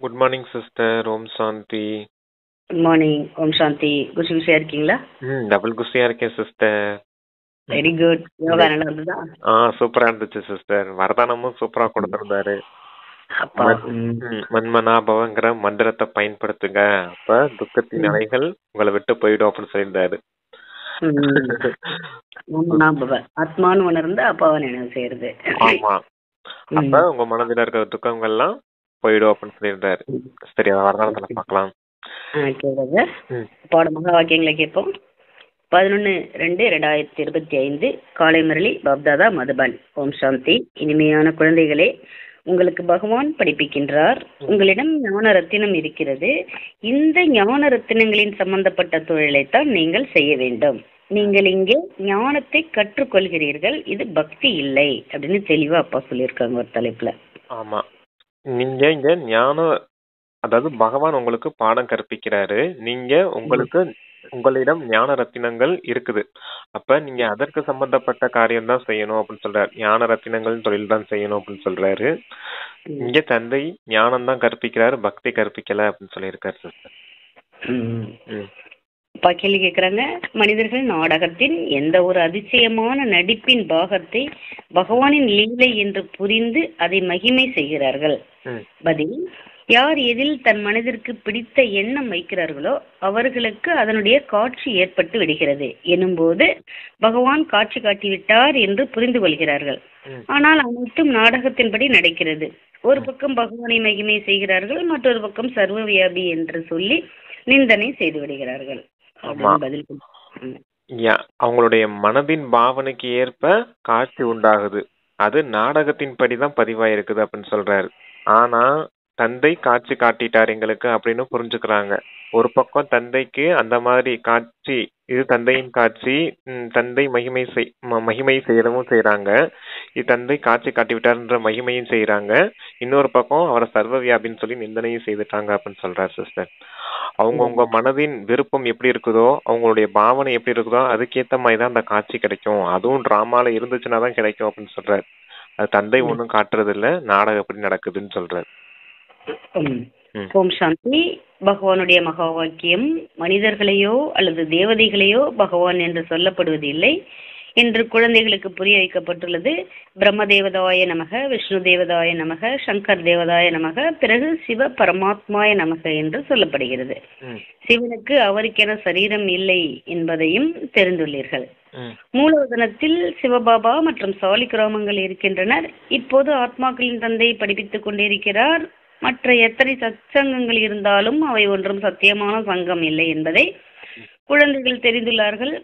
Good morning sister. ஓம் சாந்தி. Good morning. ஓம் சாந்தி. குஷி குஷியா இருக்கீங்களா? டபுள் குஷியா இருக்கேன் சிஸ்டர். Very good. யோகா நல்லா இருந்ததா? சூப்பரா இருந்துச்சு சிஸ்டர். வரதானமும் சூப்பரா கொடுத்திருந்தாரு. அப்பா மன்மனாபவங்கிற மந்திரத்தை பயன்படுத்துங்க, அப்ப துக்கத்தின் அலைகள் உங்களை விட்டு போயிடும் அப்படின்னு சொல்லியிருந்தாரு. ஆத்மான்னு உணர்ந்து அப்பாவை நினைவு செய்யறது. ஆமா, அப்ப உங்க மனதில இருக்கிற துக்கங்கள்லாம் போயிடும் அப்படின்னு சொல்லியிருந்தாரு. சரி, வரதானத்துல பாக்கலாம். பாட மகா வாக்கியங்களை கேட்போம். 11/2/2025 காலை முரளி பாப்தாதா மதுபன். ஓம் சாந்தி. இனிமையான குழந்தைகளே, உங்களுக்கு பகவான் படிப்பிக்கின்றார். உங்களிடம் ஞான ரத்தினம் இருக்கிறது. இந்த ஞான ரத்தினங்களின் சம்பந்தப்பட்ட தொழிலைத்தான் நீங்கள் செய்ய வேண்டும். நீங்கள் இங்கே ஞானத்தை கற்றுக்கொள்கிறீர்கள், இது பக்தி இல்லை அப்படின்னு தெளிவா அப்பா சொல்லியிருக்காங்க ஒரு தலைப்புல. ஆமா, நீங்க இங்க ஞானம், அதாவது பகவான் உங்களுக்கு பாடம் கற்பிக்கிறாரு. நீங்க உங்களிடம் ஞான ரத்தினங்கள் இருக்குது. அப்ப நீங்க அதற்கு சம்பந்தப்பட்ட காரியம் தான் செய்யணும் அப்படின்னு சொல்றாரு. ஞான ரத்தினங்கள் தொழில் தான் செய்யணும் அப்படின்னு சொல்றாரு. இங்க தந்தை ஞானம் தான் கற்பிக்கிறாரு, பக்தி கற்பிக்கல அப்படின்னு சொல்லியிருக்காரு சிஸ்டர். கேள்வி கேட்கிறாங்க. மனிதர்கள் நாடகத்தின் எந்த ஒரு அதிசயமான நடிப்பின் பாகத்தை பகவானின் லீலை என்று புரிந்து அதை மகிமை செய்கிறார்கள்? பதில்: யார் எதில் தன் மனதிற்கு பிடித்த எண்ணம் வைக்கிறார்களோ அவர்களுக்கு அதனுடைய காட்சி ஏற்பட்டு விடுகிறது எனும்போது பகவான் காட்சி காட்டிவிட்டார் என்று புரிந்து கொள்கிறார்கள். ஆனால் அனைத்தும் நாடகத்தின்படி நடக்கிறது. ஒரு பக்கம் பகவானை மகிமை செய்கிறார்கள், மற்றொரு பக்கம் சர்வ வியாபி என்று சொல்லி நிந்தனை செய்து விடுகிறார்கள். பதில் அவங்களுடைய மனதின் பாவனைக்கு ஏற்ப காட்சி உண்டாகுது. அது நாடகத்தின் படிதான் பதிவாயிருக்குது அப்படின்னு சொல்றாரு. ஆனா தந்தை காட்சி காட்டிட்டார் எங்களுக்கு அப்படின்னு புரிஞ்சுக்கிறாங்க. ஒரு பக்கம் தந்தைக்கு அந்த மாதிரி காட்சி, இது தந்தையின் காட்சி, தந்தை மகிமை செய்யறவும் செய்யறாங்க. இது தந்தை காட்சி காட்டி விட்டார்ன்ற மகிமையும் செய்யறாங்க. இன்னொரு பக்கம் அவரை சர்வ வியாபின்னு சொல்லி நிந்தனையும் செய்துட்டாங்க அப்படின்னு சொல்றாரு சிஸ்டர். அவங்கவுங்க மனதின் விருப்பம் எப்படி இருக்குதோ, அவங்களுடைய பாவனை எப்படி இருக்குதோ அதுக்கேத்த மாதிரிதான் அந்த காட்சி கிடைக்கும். அதுவும் டிராமால இருந்துச்சுன்னா தான் கிடைக்கும் அப்படின்னு சொல்றாரு. அது தந்தை ஒண்ணும் காட்டுறது இல்ல, நாடகம் எப்படி நடக்குதுன்னு சொல்றாரு. ஓம் சாந்தி. பகவானுடைய மகா வாக்கியம் மனிதர்களையோ அல்லது தேவதைகளையோ பகவான் என்று சொல்லப்படுவது இல்லை என்று குழந்தைகளுக்கு புரிய வைக்கப்பட்டுள்ளது. பிரம்ம தேவதாய நமக, விஷ்ணு தேவதாய நமக, சங்கர் தேவதாய நமக, பிறகு சிவ பரமாத்மாய நமக என்று சொல்லப்படுகிறது. சிவனுக்கு அவருக்கென சரீரம் இல்லை என்பதையும் தெரிந்துள்ளீர்கள். மூலவதனத்தில் சிவபாபா மற்றும் சாலி கிராமங்கள் இருக்கின்றனர். இப்போது ஆத்மாக்களின் தந்தை படிப்பித்துக் கொண்டிருக்கிறார். மற்ற எத்தனை சச்சங்கங்கள் இருந்தாலும் அவை ஒன்றும் சத்தியமான சங்கம் இல்லை என்பதை குழந்தைகள் தெரிந்துள்ளார்கள்.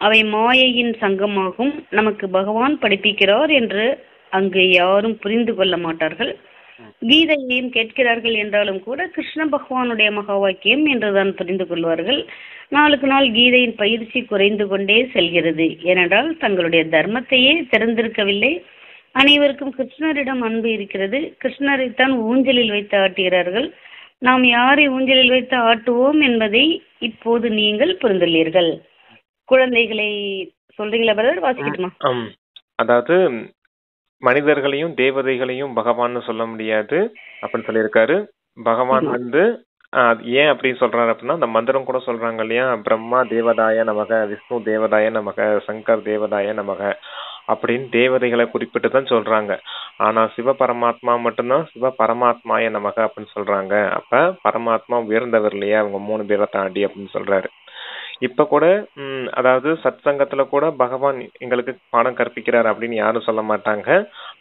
அவை மாயையின் சங்கமாகும். நமக்கு பகவான் படிப்பிக்கிறார் என்று அங்கு யாரும் புரிந்து கொள்ள மாட்டார்கள். கீதையையும் கேட்கிறார்கள் என்றாலும் கூட கிருஷ்ண பகவானுடைய மகா வாக்கியம் என்றுதான் புரிந்து கொள்வார்கள். நாளுக்கு நாள் கீதையின் பயிற்சி குறைந்து கொண்டே செல்கிறது. ஏனென்றால் தங்களுடைய தர்மத்தையே திறந்திருக்கவில்லை. அனைவருக்கும் கிருஷ்ணரிடம் அன்பு இருக்கிறது. கிருஷ்ணரைத்தான் ஊஞ்சலில் வைத்து ஆட்டுகிறார்கள். நாம் யாரை ஊஞ்சலில் வைத்து ஆட்டுவோம் என்பதை இப்போது நீங்கள் புரிந்துள்ளீர்கள். குழந்தைகளை சொல்றீங்களா பிரதர்? வாசிக்கட்டுமா? அதாவது மனிதர்களையும் தேவதைகளையும் பகவான் சொல்ல முடியாது அப்படின்னு சொல்லியிருக்காரு. பகவான் ஏன் அப்படின்னு சொல்றாரு அப்படின்னா, அந்த மந்திரம் கூட சொல்றாங்க இல்லையா, பிரம்மா தேவதாய நமக, விஷ்ணு தேவதாய நமக, சங்கர் தேவதாய நமக அப்படின்னு தேவதைகளை குறிப்பிட்டு தான் சொல்றாங்க. ஆனா சிவ பரமாத்மா மட்டும்தான் சிவ பரமாத்மாய நமக அப்படின்னு சொல்றாங்க. அப்ப பரமாத்மா உயர்ந்தவர் இல்லையா, அவங்க 3 பேரை தாண்டி அப்படின்னு சொல்றாரு. இப்ப கூட அதாவது சத் சங்கத்துல கூட பகவான் எங்களுக்கு பாடம் கற்பிக்கிறார் அப்படின்னு யாரும் சொல்ல மாட்டாங்க.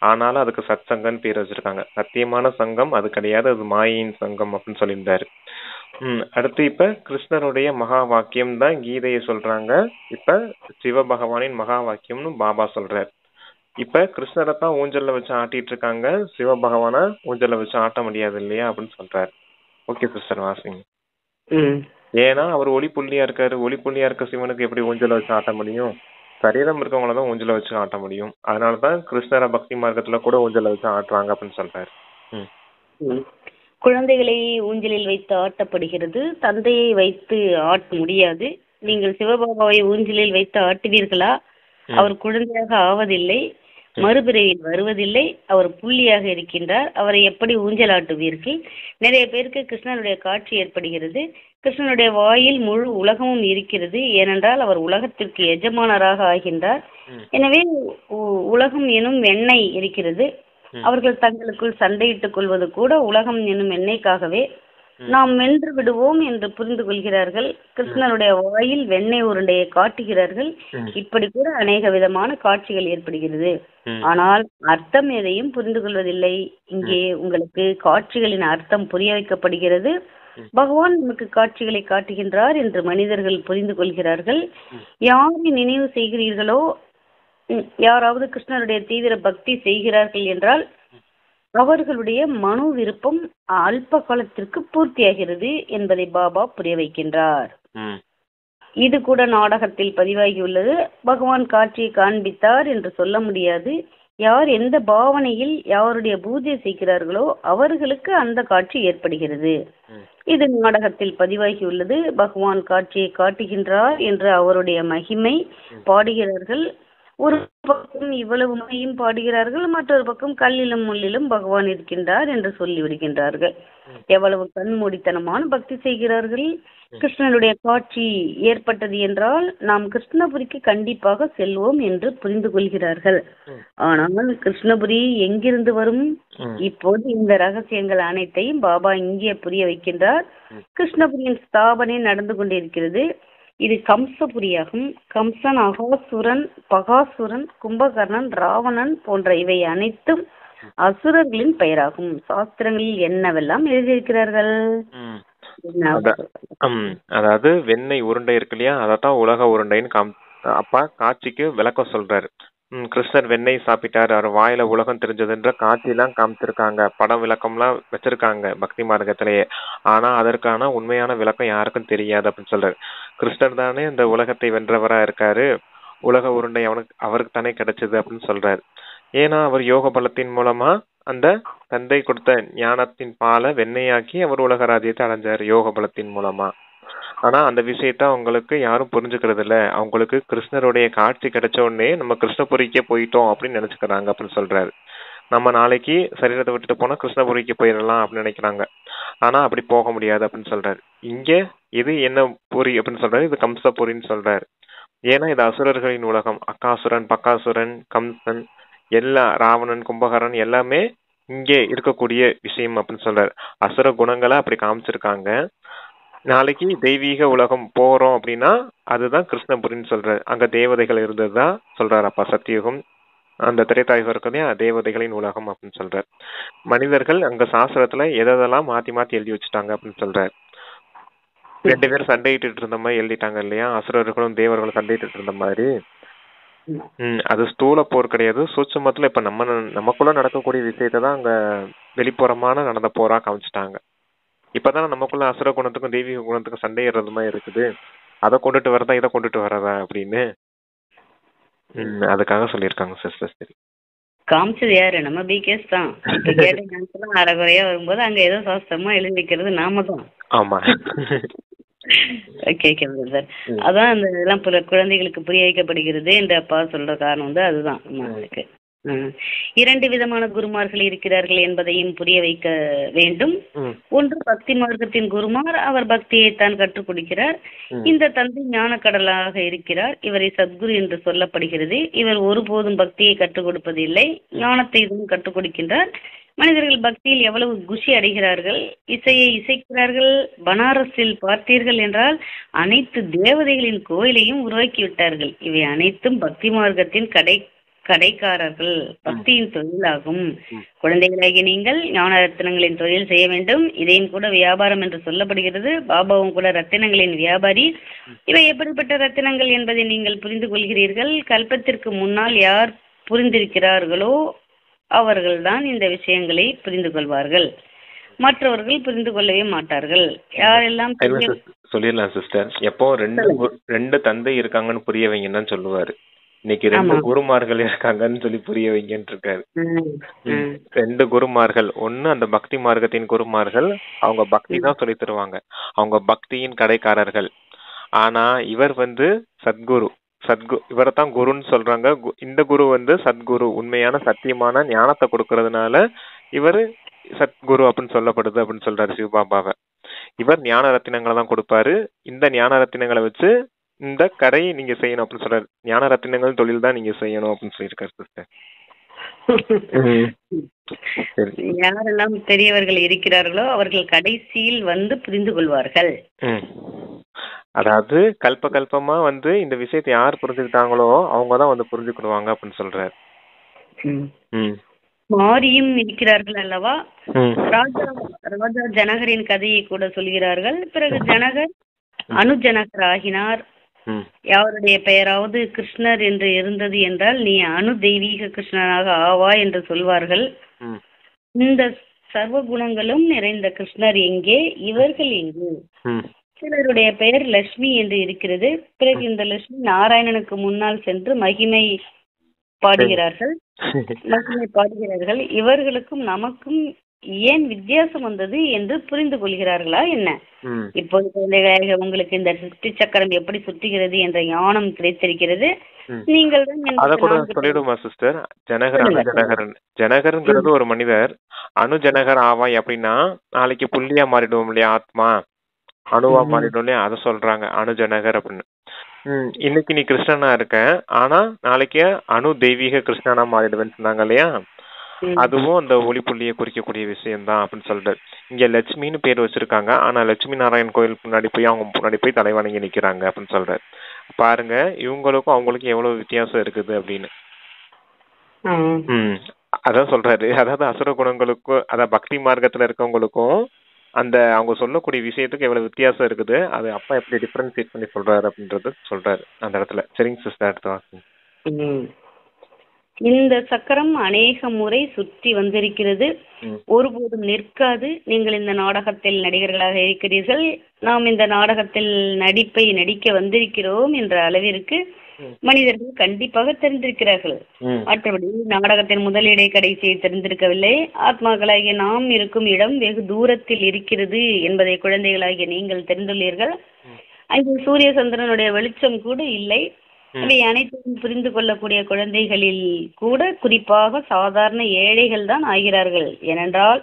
ஆனாலும் அதுக்கு சத் சங்கம்னு பேர் வச்சிருக்காங்க. சத்தியமான சங்கம் அது கிடையாது, அது மாயின் சங்கம் அப்படின்னு சொல்லியிருந்தாரு. அடுத்து இப்ப கிருஷ்ணருடைய மகா வாக்கியம் தான் கீதையை சொல்றாங்க. இப்ப சிவ பகவானின் மகா வாக்கியம்னு பாபா சொல்றாரு. இப்ப கிருஷ்ணரை தான் ஊஞ்சல்ல வச்சு ஆட்டிட்டு இருக்காங்க, சிவ பகவான ஊஞ்சல்ல வச்சு ஆட்ட முடியாது இல்லையா அப்படின்னு சொல்றாரு. ஓகே சிஸ்டர், வாசிங்க. ஏன்னா அவர் ஒளி புள்ளியா இருக்காரு. ஒளி புள்ளியா இருக்க சிவனுக்கு எப்படி ஊஞ்சல வச்சு ஆட்ட முடியும்? சரீரம் இருக்கவங்களதான் ஊஞ்சல வச்சு ஆட்ட முடியும். அதனாலதான் கிருஷ்ணர பக்தி மார்க்கத்துல கூட ஊஞ்சல வச்சு ஆட்டுறாங்க அப்படின்னு சொல்றாரு. குழந்தைகளை ஊஞ்சலில் வைத்து ஆட்டப்படுகிறது, தந்தையை வைத்து ஆட்ட முடியாது. நீங்கள் சிவபாபாவை ஊஞ்சலில் வைத்து ஆட்டுவீர்களா? அவர் குழந்தையாக ஆவதில்லை. மறுபிறவியில் வருவதில்லை, அவர் புள்ளியாக இருக்கின்றார், அவரை எப்படி ஊஞ்சலாட்டுவீர்கள்? நிறைய பேருக்கு கிருஷ்ணனுடைய காட்சி ஏற்படுகிறது. கிருஷ்ணனுடைய வாயில் முழு உலகமும் இருக்கிறது, ஏனென்றால் அவர் உலகத்திற்கு எஜமானராக ஆகின்றார். எனவே உலகம் எனும் எண்ணெய் இருக்கிறது. அவர்கள் தங்களுக்குள் சண்டையிட்டுக் கொள்வது கூட உலகம் எனும் எண்ணெய்க்காகவே. நாம் வென்று விடுவோம் என்று புரிந்து கொள்கிறார்கள். கிருஷ்ணனுடைய வாயில் வெண்ணெய் உருண்டையை காட்டுகிறார்கள். இப்படி கூட அநேக விதமான காட்சிகள் ஏற்படுகிறது. ஆனால் அர்த்தம் எதையும் புரிந்து கொள்வதில்லை. இங்கே உங்களுக்கு காட்சிகளின் அர்த்தம் புரிய வைக்கப்படுகிறது. பகவான் நமக்கு காட்சிகளை காட்டுகின்றார் என்று மனிதர்கள் புரிந்து கொள்கிறார்கள். யாரை நினைவு செய்கிறீர்களோ, யாராவது கிருஷ்ணருடைய தீவிர பக்தி செய்கிறார்கள் என்றால் அவர்களுடைய மனு விருப்பம் அல்ப காலத்திற்கு பூர்த்தியாகிறது என்பதை பாபா புரிய வைக்கின்றார். இது கூட நாடகத்தில் பதிவாகியுள்ளது. பகவான் காட்சியை காண்பித்தார் என்று சொல்ல முடியாது. யார் எந்த பாவனையில் யாருடைய பூஜை செய்கிறார்களோ அவர்களுக்கு அந்த காட்சி ஏற்படுகிறது. இது நாடகத்தில் பதிவாகியுள்ளது. பகவான் காட்சியை காட்டுகின்றார் என்று அவருடைய மகிமை பாடுகிறார்கள். ஒரு பக்கம் இவ்வளவு மகிமையும் பாடுகிறார்கள், மற்றொரு பக்கம் கல்லிலும் முள்ளிலும் பகவான் இருக்கின்றார் என்று சொல்லிவிடுகின்றார்கள். எவ்வளவு கண்மூடித்தனமான பக்தி செய்கிறார்கள். கிருஷ்ணனுடைய காட்சி ஏற்பட்டது என்றால் நாம் கிருஷ்ணபுரிக்கு கண்டிப்பாக செல்வோம் என்று புரிந்து கொள்கிறார்கள். ஆனால் கிருஷ்ணபுரி எங்கிருந்து வரும்? இப்போது இந்த ரகசியங்கள் அனைத்தையும் பாபா இங்கே புரிய வைக்கின்றார். கிருஷ்ணபுரியின் ஸ்தாபனை நடந்து கொண்டிருக்கிறது. இது கம்சபுரியாகும். கம்சன், அகாசுரன், பகாசுரன், கும்பகர்ணன், ராவணன் போன்ற இவை அனைத்தும் அசுரர்களின் பெயராகும். சாஸ்திரங்களில் என்னவெல்லாம் எழுதியிருக்கிறார்கள்? அதாவது வெண்ணெய் உருண்டை இருக்கு இல்லையா, அதத்தான் உலக உருண்டைன்னு அப்பா காட்சிக்கு விளக்கம் சொல்றாரு. கிருஷ்ணர் வெண்ணெய் சாப்பிட்டாரு, அவர் வாயில உலகம் தெரிஞ்சதுன்ற காட்சியெல்லாம் காமிச்சிருக்காங்க, படம் விளக்கம்லாம் வச்சிருக்காங்க பக்தி மார்க்கத்திலேயே. ஆனா அதற்கான உண்மையான விளக்கம் யாருக்கும் தெரியாது அப்படின்னு சொல்றாரு. கிருஷ்ணர் தானே இந்த உலகத்தை வென்றவரா இருக்காரு, உலக உருண்டை அவருக்கு தானே கிடைச்சது அப்படின்னு சொல்றாரு. ஏன்னா அவர் யோக பலத்தின் மூலமா அந்த தந்தை கொடுத்த ஞானத்தின் பாலை வெண்ணெயாக்கி அவர் உலக ராஜ்யத்தை அடைஞ்சாரு யோக பலத்தின் மூலமா. ஆனா அந்த விஷயத்த அவங்களுக்கு யாரும் புரிஞ்சுக்கிறது இல்ல. அவங்களுக்கு கிருஷ்ணருடைய காட்சி கிடைச்ச உடனே நம்ம கிருஷ்ணபுரிக்கே போயிட்டோம் அப்படின்னு நினைச்சுக்கிறாங்க அப்படின்னு சொல்றாரு. நம்ம நாளைக்கு சரீரத்தை விட்டுட்டு போனா கிருஷ்ணபுரிக்கு போயிடலாம் அப்படின்னு நினைக்கிறாங்க. ஆனா அப்படி போக முடியாது அப்படின்னு சொல்றாரு. இங்க இது என்ன புரி அப்படின்னு சொல்றாரு, இது கம்சபுரின்னு சொல்றாரு. ஏன்னா இது அசுரர்களின் உலகம். அக்காசுரன், பக்காசுரன், கம்சன், எல்லா ராவணன், கும்பகரன் எல்லாமே இங்கே இருக்கக்கூடிய விஷயம் அப்படின்னு சொல்றாரு. அசுர குணங்களை அப்படி காமிச்சிருக்காங்க. நாளைக்கு தெய்வீக உலகம் போறோம் அப்படின்னா அதுதான் கிருஷ்ணபுரின்னு சொல்றாரு. அங்க தேவதைகள் இருந்ததுதான் சொல்றாரு அப்பா. சத்தியுகம் அந்த திரைத்தாயுகம் இருக்கிறதே தேவதைகளின் உலகம் அப்படின்னு சொல்றாரு. மனிதர்கள் அங்க சாஸ்திரத்துல எதெல்லாம் மாத்தி மாத்தி எழுதி வச்சுட்டாங்க அப்படின்னு சொல்றாரு. 2 பேரும் சண்டையிட்டு இருந்த மாதிரி எழுதிட்டாங்க இல்லையா, அசுரர்களும் தேவர்களும் சண்டையிட்டு இருந்த மாதிரி. அது ஸ்தூல போர் கிடையாது, சூட்சுமத்துல இப்ப நமக்குள்ள நடக்கக்கூடிய விஷயத்தான் அங்க வெளிப்புறமான நடந்த போரா காமிச்சிட்டாங்க. இப்பதானே நமக்குள்ள அசுர குணத்துக்கும் தெய்வீக குணத்துக்கும் சண்டையிடுறது மாதிரி இருக்குது. அதை கொண்டுட்டு வரதா இதை கொண்டுட்டு வரதா அப்படின்னு அதுக்காக சொல்லியிருக்காங்க சிஸ்டர். சரி, காமிச்சது யாரு? நம்ம பிகேஸ் தான். அரைகுறையா வரும்போது அங்க ஏதோ சாஸ்திரமா எழுதி வைக்கிறது நாம தான். ஆமா, சார். அதான் அந்த இதெல்லாம் குழந்தைகளுக்கு புரிய வைக்கப்படுகிறது என்று அப்பா சொல்ற காரணம் வந்து அதுதான். நம்மளுக்கு 2 விதமான குருமார்கள் இருக்கிறார்கள் என்பதையும் புரிய வைக்க வேண்டும். ஒன்று பக்தி மார்க்கத்தின் குருமார், அவர் பக்தியை தான் கற்றுக் கொடுக்கிறார். இந்த தந்தை ஞான கடலாக இருக்கிறார், இவரை சத்குரு என்று சொல்லப்படுகிறது. இவர் ஒருபோதும் பக்தியை கற்றுக் கொடுப்பதில்லை, ஞானத்தை தான் கற்றுக் கொடுக்கின்றார். மனிதர்கள் பக்தியில் எவ்வளவு குஷி அடைகிறார்கள், இசையை இசைக்கிறார்கள். பனாரஸில் பார்த்தீர்கள் என்றால் அனைத்து தேவதைகளின் கோயிலையும் உருவாக்கிவிட்டார்கள். இவை அனைத்தும் பக்தி மார்க்கத்தின் கடைக்காரர்கள், பக்தியின் தொழிலாகும். குழந்தைகளாகிய நீங்கள் ஞான ரத்தினங்களின் தொழில் செய்ய வேண்டும். இதையும் கூட வியாபாரம் என்று சொல்லப்படுகிறது. பாபாவும் கூட ரத்தினங்களின் வியாபாரி. இவை எப்படிப்பட்ட ரத்தினங்கள் என்பதை நீங்கள் புரிந்து கொள்கிறீர்கள். கல்பத்திற்கு முன்னால் யார் புரிந்திருக்கிறார்களோ அவர்கள்தான் இந்த விஷயங்களை புரிந்து கொள்வார்கள். மற்றவர்கள் புரிந்து கொள்ளவே மாட்டார்கள். யாரெல்லாம் சொல்லிடலாம் சிஸ்டர். எப்போ 2 தந்தை இருக்காங்கன்னு புரிய வைங்கன்னு தான் சொல்லுவாரு. இன்னைக்கு 2 குருமார்கள் இருக்காங்கன்னு சொல்லி புரிய வைங்கன்னு இருக்காரு. 2 குருமார்கள். ஒண்ணு அந்த பக்தி மார்க்கத்தின் குருமார்கள், அவங்க பக்தி தான் சொல்லி தருவாங்க, அவங்க பக்தியின் கடைக்காரர்கள். ஆனா இவர் வந்து சத்குரு, இவரைத்தான் குருன்னு சொல்றாங்க. இந்த குரு வந்து சத்குரு, உண்மையான சத்தியமான ஞானத்தை கொடுக்கறதுனால இவரு சத்குரு அப்படின்னு சொல்லப்படுது அப்படின்னு சொல்றாரு சிவபாபாவை. இவர் ஞான ரத்தினங்களை தான் கொடுப்பாரு. இந்த ஞான ரத்தினங்களை வச்சு இந்த கடையை நீங்க செய்யணும் அப்படின்னு சொல்றாரு. ஞான ரத்தினங்கள் தொழில் தான் நீங்க செய்யணும் அப்படின்னு சொல்லியிருக்காரு சிஸ்டர். யாரெல்லாம் பெரியவர்கள் இருக்கிறார்களோ அவர்கள் கடைசியில் வந்து புரிந்து கொள்வார்கள். அதாவது கல்பமா வந்து இந்த விஷயத்தை யார் புரிஞ்சுக்கிட்டாங்களோ அவங்கதான் வந்து புரிஞ்சுக்கிடுவாங்க அப்படின்னு சொல்றாரு. மாறியும் இருக்கிறார்கள் அல்லவா. ராஜா ஜனகரின் கதையை கூட சொல்கிறார்கள். பிறகு ஜனகர் அனுஜனகர் ஆகினார். யாருடைய பெயராவது கிருஷ்ணர் என்று இருந்தது என்றால் நீ அணு தெய்வீக கிருஷ்ணனாக ஆவா என்று சொல்வார்கள். இந்த சர்வ குணங்களும் நிறைந்த கிருஷ்ணர் எங்கே, இவர்கள் எங்கே? சிலருடைய பெயர் லட்சுமி என்று இருக்கிறது. பிறகு இந்த லட்சுமி நாராயணனுக்கு முன்னால் சென்று மகிமை பாடுகிறார்கள். இவர்களுக்கும் நமக்கும் ஏன் வித்தியாசம் வந்தது என்று புரிந்து கொள்கிறார்களா என்ன? இப்போது குழந்தைகளாக உங்களுக்கு இந்த சுற்றி சக்கரம் எப்படி சுற்றுகிறது என்ற ஞானம் கிடைத்திருக்கிறது. நீங்கள் சொல்லிடுமா சிஸ்டர்? ஜனகர்ங்கிறது ஒரு மனிதர். அணுஜனகர் ஆவாய் அப்படின்னா நாளைக்கு புள்ளியா மாறிடுவோம் இல்லையா, ஆத்மா அணுவா மாறிடும் இல்லையா, அதை சொல்றாங்க அணுஜனகர் அப்படின்னு. இன்னைக்கு நீ கிருஷ்ணனா இருக்க, ஆனா நாளைக்கு அணு தெய்வீக கிருஷ்ணனா மாறிடுவேன்னு சொன்னாங்க இல்லையா, அதுவும் அந்த ஒளி புள்ளியை குறிக்கக்கூடிய விஷயம் தான் அப்படின்னு சொல்றாரு. இங்க லட்சுமின்னு பேர் வச்சிருக்காங்க, ஆனா லட்சுமி நாராயண் கோயில் முன்னாடி போய் அவங்க முன்னாடி போய் தலைவணங்கி நிக்கிறாங்க அப்படின்னு சொல்றாரு. பாருங்க இவங்களுக்கும் அவங்களுக்கும் எவ்வளவு வித்தியாசம் இருக்குது அப்படின்னு. அதான் சொல்றாரு. அதாவது அசுர குணங்களுக்கும் அதான் பக்தி மார்க்கத்துல இருக்கவங்களுக்கும் அந்த அவங்க சொல்லக்கூடிய விஷயத்துக்கு எவ்வளவு வித்தியாசம் இருக்குது, அது அப்பா எப்படி டிஃபரன்சியேட் பண்ணி சொல்றாரு அப்படின்றது சொல்றாரு அந்த இடத்துல. சரிங்க சிஸ்டர், அடுத்த இந்த சக்கரம் அநேக முறை சுற்றி வந்திருக்கிறது, ஒருபோதும் நிற்காது. நீங்கள் இந்த நாடகத்தில் நடிகர்களாக இருக்கிறீர்கள், நாம் இந்த நாடகத்தில் நடிப்பை நடிக்க வந்திருக்கிறோம் என்ற அளவிற்கு மனிதர்கள் கண்டிப்பாக தெரிந்திருக்கிறார்கள். மற்றபடி நாடகத்தின் முதலிடை கடைசியை தெரிந்திருக்கவில்லை. ஆத்மாக்களாகிய நாம் இருக்கும் இடம் வெகு தூரத்தில் இருக்கிறது என்பதை குழந்தைகளாகிய நீங்கள் தெரிந்துள்ளீர்கள். அங்கு சூரிய சந்திரனுடைய வெளிச்சம் கூட இல்லை. இவை அனைத்தையும் புரிந்து கொள்ளக்கூடிய குழந்தைகளில் கூட குறிப்பாக சாதாரண ஏழைகள் தான் ஆகிறார்கள். ஏனென்றால்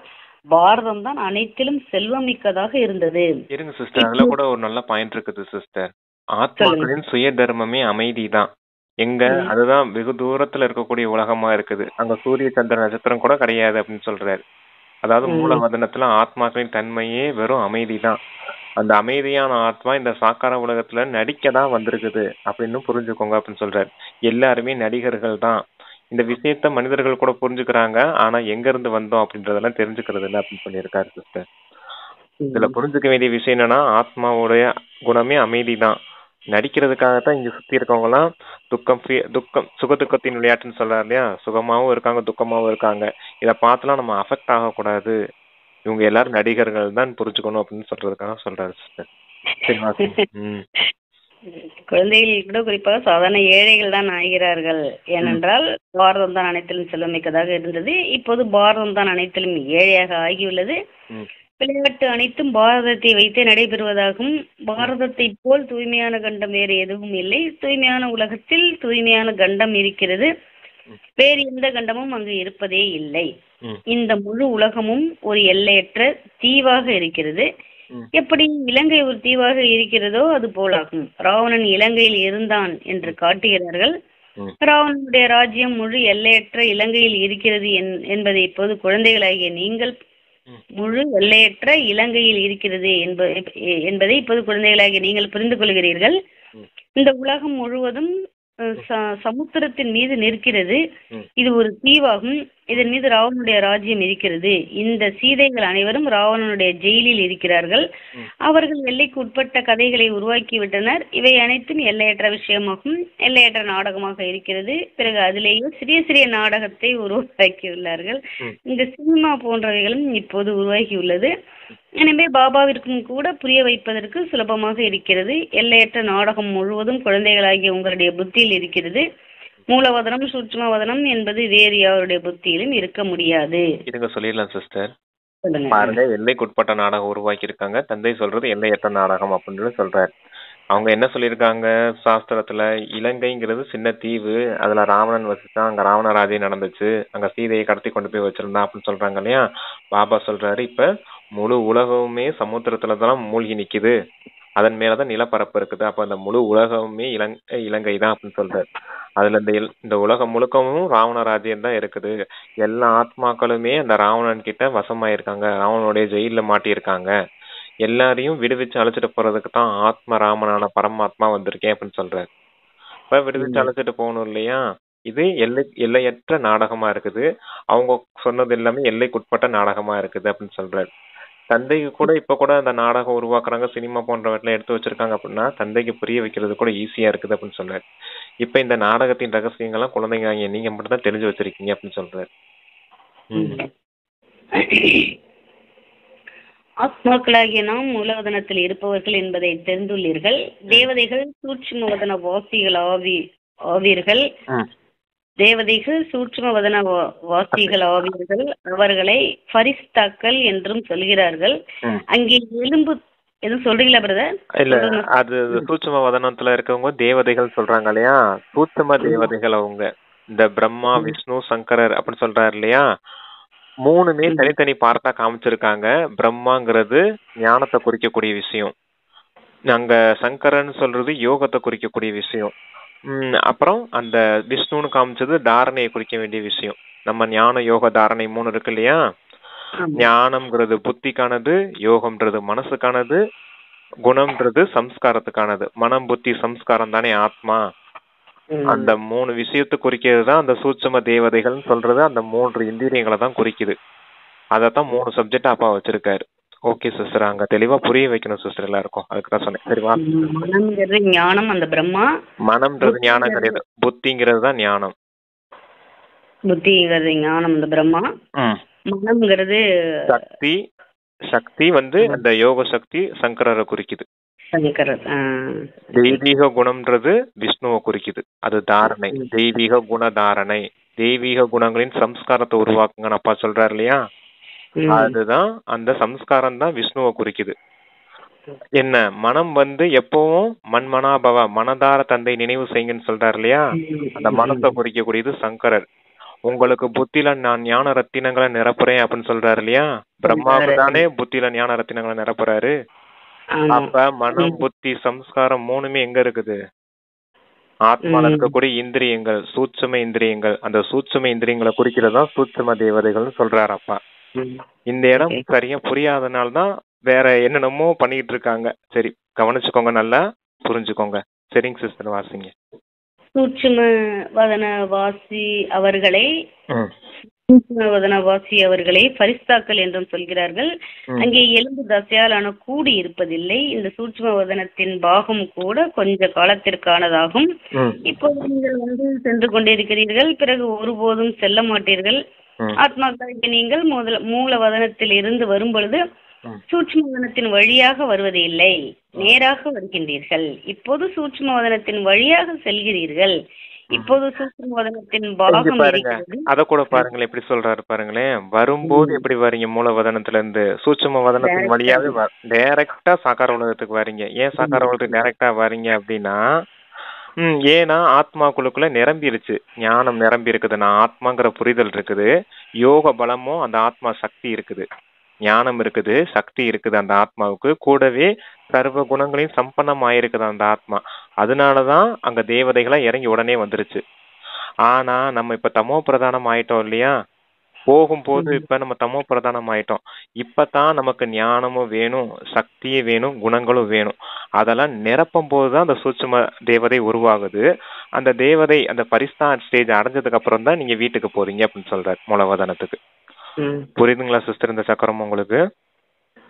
பாரதம் தான் அனைத்திலும் செல்வமிக்கதாக இருந்தது. இருங்க சிஸ்டர், அதுல கூட ஒரு நல்ல பாயிண்ட் இருக்குது சிஸ்டர். ஆத்மாக்களின் சுய தர்மமே அமைதி தான். எங்க அதுதான் வெகு தூரத்துல இருக்கக்கூடிய உலகமா இருக்குது. அங்க சூரிய சந்திர நட்சத்திரம் கூட கிடையாது அப்படின்னு சொல்றாரு. அதாவது மூலவதனத்துல ஆத்மாக்களின் தன்மையே வெறும் அமைதி தான். அந்த அமைதியான ஆத்மா இந்த சாக்கார உலகத்துல நடிக்க தான் வந்திருக்குது அப்படின்னு புரிஞ்சுக்கோங்க அப்படின்னு சொல்றாரு. எல்லாருமே நடிகர்கள் தான். இந்த விஷயத்த மனிதர்கள் கூட புரிஞ்சுக்கிறாங்க, ஆனா எங்க இருந்து வந்தோம் அப்படின்றதெல்லாம் தெரிஞ்சுக்கிறது இல்லை அப்படின்னு சொல்லியிருக்காரு சிஸ்டர். இதுல புரிஞ்சுக்க வேண்டிய விஷயம் என்னன்னா ஆத்மாவுடைய குணமே அமைதி தான். நடிக்கிறதுக்காகத்தான் இங்க சுத்தி இருக்கவங்க எல்லாம் துக்கம் சுக துக்கத்தின் விளையாட்டுன்னு சொல்றாரு இல்லையா, சுகமாவும் இருக்காங்க துக்கமாவும் இருக்காங்க. இதை பார்த்துலாம் நம்ம அஃபெக்ட் ஆகக்கூடாது, இவங்க எல்லாரும் நடிகர்கள் தான் புரிஞ்சுக்கணும் அப்படின்னு சொல்றதுக்காக சொல்றாரு சிஸ்டர். குழந்தைகள் கூட குறிப்பாக சாதாரண ஏழைகள் தான் ஆகிறார்கள். ஏனென்றால் பாரதம் தான் அனைத்திலும் செல்வமிக்கதாக இருந்தது, இப்போது பாரதம் தான் அனைத்திலும் ஏழையாக ஆகியுள்ளது. விளையாட்டு அனைத்தும் பாரதத்தை வைத்தே நடைபெறுவதாகும். பாரதத்தை போல் தூய்மையான கண்டம் வேறு எதுவும் இல்லை. தூய்மையான உலகத்தில் தூய்மையான கண்டம் இருக்கிறது, வேறு எந்த கண்டமும் அங்கு இருப்பதே இல்லை. இந்த முழு உலகமும் ஒரு எல்லையற்ற தீவாக இருக்கிறது. எப்படி இலங்கை ஒரு தீவாக இருக்கிறதோ அது போலாகும். ராவணன் இலங்கையில் இருந்தான் என்று காட்டுகிறார்கள். ராவணனுடைய ராஜ்யம் முழு எல்லையற்ற இலங்கையில் இருக்கிறது என்பதை இப்போது குழந்தைகளாகிய நீங்கள் முழு எல்லையற்ற இலங்கையில் இருக்கிறது என்பதை இப்போது குழந்தைகளாகிய நீங்கள் புரிந்து கொள்கிறீர்கள். இந்த உலகம் முழுவதும் சமுத்திரத்தின் மீது நிற்கிறது. இது ஒரு தீவாகும். இதன் மீது ராவணனுடைய ராஜ்யம் இருக்கிறது. இந்த சீதைகள் அனைவரும் ராவணனுடைய ஜெயிலில் இருக்கிறார்கள். அவர்கள் எல்லைக்கு உட்பட்ட கதைகளை உருவாக்கிவிட்டனர். இவை அனைத்தும் எல்லையற்ற விஷயமாகும், எல்லையற்ற நாடகமாக இருக்கிறது. பிறகு அதிலேயே சிறிய சிறிய நாடகத்தை உருவாக்கியுள்ளார்கள். இந்த சினிமா போன்றவைகளும் இப்போது உருவாகியுள்ளது. எனவே பாபாவிற்கும் கூட புரிய வைப்பதற்கு சுலபமாக இருக்கிறது. எல்லையற்ற நாடகம் முழுவதும் குழந்தைகளாகிய உங்களுடைய புத்தியில் இருக்கிறது. மூலவதனம் சூட்சுமவதனம் என்பது வேறு யாருடைய புத்தியிலும் இருக்க முடியாது. இதுங்க சொல்லிடலாம் சிஸ்டர். பாருங்க, எல்லைக்குட்பட்ட நாடகம் உருவாக்கி இருக்காங்க. தந்தை சொல்றது எல்லையற்ற நாடகம் அப்படின்னு சொல்றாரு. அவங்க என்ன சொல்லியிருக்காங்க சாஸ்திரத்துல, இலங்கைங்கிறது சின்ன தீவு, அதுல ராவணன் வசிச்சான், அங்க ராவணராஜ்யம் நடந்துச்சு, அங்க சீதையை கடத்தி கொண்டு போய் வச்சிருந்தான் அப்படின்னு சொல்றாங்க இல்லையா. பாபா சொல்றாரு, இப்ப முழு உலகமுமே சமுத்திரத்துலதான் மூழ்கி நிக்குது, அதன் மேலதான் நிலப்பரப்பு இருக்குது, அப்ப அந்த முழு உலகமுமே இலங்கை தான் அப்படின்னு சொல்றாரு. அதுல இந்த உலகம் முழுக்கவும் ராவண ராஜ்யம் தான் இருக்குது, எல்லா ஆத்மாக்களுமே அந்த ராவணன் கிட்ட வசமாயிருக்காங்க, ராவணனுடைய ஜெயில மாட்டியிருக்காங்க, எல்லாரையும் விடுவிச்சு அழைச்சிட்டு போறதுக்கு தான் ஆத்ம ராமனான பரமாத்மா வந்திருக்கேன் அப்படின்னு சொல்றாரு. இப்ப விடுவிச்சு அழைச்சிட்டு போகணும் இல்லையா. இது எல்லையற்ற நாடகமா இருக்குது, அவங்க சொன்னது எல்லாமே எல்லைக்குட்பட்ட நாடகமா இருக்குது அப்படின்னு சொல்றாரு. தந்தைக்கு கூட இப்ப கூட அந்த நாடகம் உருவாக்குறாங்க, சினிமா போன்றவற்றை எடுத்து வச்சிருக்காங்க அப்படின்னா தந்தைக்கு புரிய வைக்கிறது கூட ஈஸியா இருக்குது அப்படின்னு சொல்றாரு. இப்ப இந்த நாடகத்தின் ரகசியங்கள்லாம் குழந்தைங்க நீங்க மட்டும் தான் தெரிஞ்சு வச்சிருக்கீங்க அப்படின்னு சொல்றாரு. ஆத்மாக்களாகிய நாம் மூலவதனத்தில் இருப்பவர்கள் என்பதை தெரிந்துள்ளீர்கள். தேவதைகள் சூட்சுமவதன வாசிகள் ஆவீர்கள். தேவதைகள் சூட்சுமவதன வாசிகள் ஆவீர்கள். அவர்களை பரிஸ்தாக்கள் என்றும் சொல்கிறார்கள். அங்கே எலும்பு எதுவும் சொல்றீங்களா பிரதர்? இல்ல, அது சூட்சும வதனத்துல இருக்கவங்க தேவதைகள் சொல்றாங்க இல்லையா, சூட்சும தேவதைகள் அவங்க. இந்த பிரம்மா, விஷ்ணு, சங்கரர் அப்படின்னு சொல்றாரு இல்லையா, மூணுமே தனித்தனி பார்ட்டா காமிச்சிருக்காங்க. பிரம்மாங்கிறது ஞானத்தை குறிக்கக்கூடிய விஷயம், அங்க சங்கரன் சொல்றது யோகத்தை குறிக்கக்கூடிய விஷயம், அப்புறம் அந்த விஷ்ணுன்னு காமிச்சது தாரணையை குறிக்க வேண்டிய விஷயம். நம்ம ஞான யோக தாரணை 3 இருக்கு இல்லையா. ஞானம்ங்கிறது புத்திக்கானது, யோகம்ன்றது மனசுக்கானது, குணம்ன்றது சம்ஸ்காரத்துக்கானது. மனம், புத்தி, சம்ஸ்காரம் தானே ஆத்மா. அந்த 3 விஷயத்தை குறிக்கிறது தான் அந்த சூட்சும தேவதைகள் சொல்றது. அந்த 3 இந்திரியங்களை தான் குறிக்குது. அதத்தான் 3 சப்ஜெக்ட் அப்பா வச்சிருக்காரு. ஓகே சிஸ்டர், அங்க தெளிவா புரிய வைக்கணும் சிஸ்டர் எல்லாருக்கும், அதுக்கு தான் சொன்னேன். சரிவா. மனம்ங்கிறது ஞானம், அந்த பிரம்மா. மனம்ன்றது ஞானம் கிடையாது, புத்திங்கிறது தான் ஞானம். புத்திங்கிறது ஞானம், அந்த பிரம்மா. மனம்ங்கிறது சக்தி. சக்தி வந்து அந்த யோக சக்தி சங்கரரை குறிக்குது. தெய்வீக குணம்ன்றது விஷ்ணுவை குறிக்குது, அது தாரணை, தெய்வீக குண தாரணை. தெய்வீக குணங்களின் சம்ஸ்காரத்தை உருவாக்குங்கன்னு அப்பா சொல்றாரு இல்லையா, அதுதான் அந்த சம்ஸ்காரம் தான் விஷ்ணுவை குறிக்குது. என்ன மனம் வந்து எப்பவும் மண்மனாபவ, மனதார தந்தை நினைவு செய்யுங்கன்னு சொல்றாரு இல்லையா, அந்த மனத்தை குறிக்கக்கூடியது சங்கரர். உங்களுக்கு புத்தியில நான் ஞான ரத்தினங்களை நிரப்புறேன் அப்படின்னு சொல்றாரு இல்லையா, பிரம்மாவுக்கு தானே புத்தியில ஞான ரத்தினங்களை நிரப்புறாரு. அப்ப மனம், புத்தி, சம்ஸ்காரம் 3மே எங்க இருக்குது? ஆத்மால இருக்கக்கூடிய இந்திரியங்கள், சூட்சும இந்திரியங்கள். அந்த சூட்சும இந்திரியங்களை குறிக்கிறதா சூட்சும தேவதைகள்னு சொல்றாரு அப்பா. இந்த இடம் சரியா புரியாதனால்தான் வேற என்னென்னமோ பண்ணிட்டு இருக்காங்க. சரி, கவனிச்சுக்கோங்க, நல்லா புரிஞ்சுக்கோங்க. சரிங்க சிஸ்டர், வாசிங்க. சூட்சும வதனவாசி அவர்களை பரிஸ்தாக்கள் என்றும் சொல்கிறார்கள். அங்கே எலும்பு தசையாலான கூடி இருப்பதில்லை. இந்த சூட்சும வதனத்தின் பாகம் கூட கொஞ்ச காலத்திற்கானதாகும். இப்போது நீங்கள் வந்து சென்று கொண்டிருக்கிறீர்கள், பிறகு ஒருபோதும் செல்ல மாட்டீர்கள். ஆத்மாக்களுக்கு நீங்கள் மூல வதனத்தில் இருந்து வரும் பொழுது சூட்சும வதனத்தின் வழியாக வருவது இல்லை, நேராக வருகின்றீர்கள். இப்போது சூட்சும வதனத்தின் வழியாக செல்கிறீர்கள். இப்போது சூட்சும வதனத்தின் பாகம் இருக்கிறது. அத கூட பாருங்களேன், எப்படி சொல்றாரு பாருங்களேன். வரும்போது எப்படி வரீங்க? மூல வதனத்துல இருந்து சூட்சும வதனத்தின் வழியாவே டைரக்டா சாக்கார உலகத்துக்கு வரீங்க. ஏன் சாக்கார உலகத்துக்கு டைரக்டா வரீங்க அப்படின்னா, ஏன்னா ஆத்மாக்குழுக்குள்ள நிரம்பிருச்சு, ஞானம் நிரம்பி இருக்குது, நான் ஆத்மாங்கிற புரிதல் இருக்குது, யோக பலமும் அந்த ஆத்மா சக்தி இருக்குது, ஞானம் இருக்குது, சக்தி இருக்குது அந்த ஆத்மாவுக்கு, கூடவே சர்வ குணங்களையும் சம்பன்னம் ஆயிருக்குது அந்த ஆத்மா. அதனாலதான் அங்க தேவதைகளா இறங்கி உடனே வந்துருச்சு. ஆனா நம்ம இப்ப தமோ பிரதானம் ஆயிட்டோம் இல்லையா, போகும்போது இப்ப நம்ம தமோ பிரதானம் ஆயிட்டோம். இப்பதான் நமக்கு ஞானமும் வேணும், சக்தியும் வேணும், குணங்களும் வேணும். அதெல்லாம் நிரப்பும் போதுதான் அந்த சூட்சும தேவதை உருவாகுது. அந்த தேவதை அந்த பரிஸ்தான் ஸ்டேஜ் அடைஞ்சதுக்கு அப்புறம் தான் நீங்க வீட்டுக்கு போறீங்க அப்படின்னு சொல்றாரு மூலவதனத்துக்கு. புரியுதுங்களா சிஸ்டர் இந்த சக்கரம் உங்களுக்கு?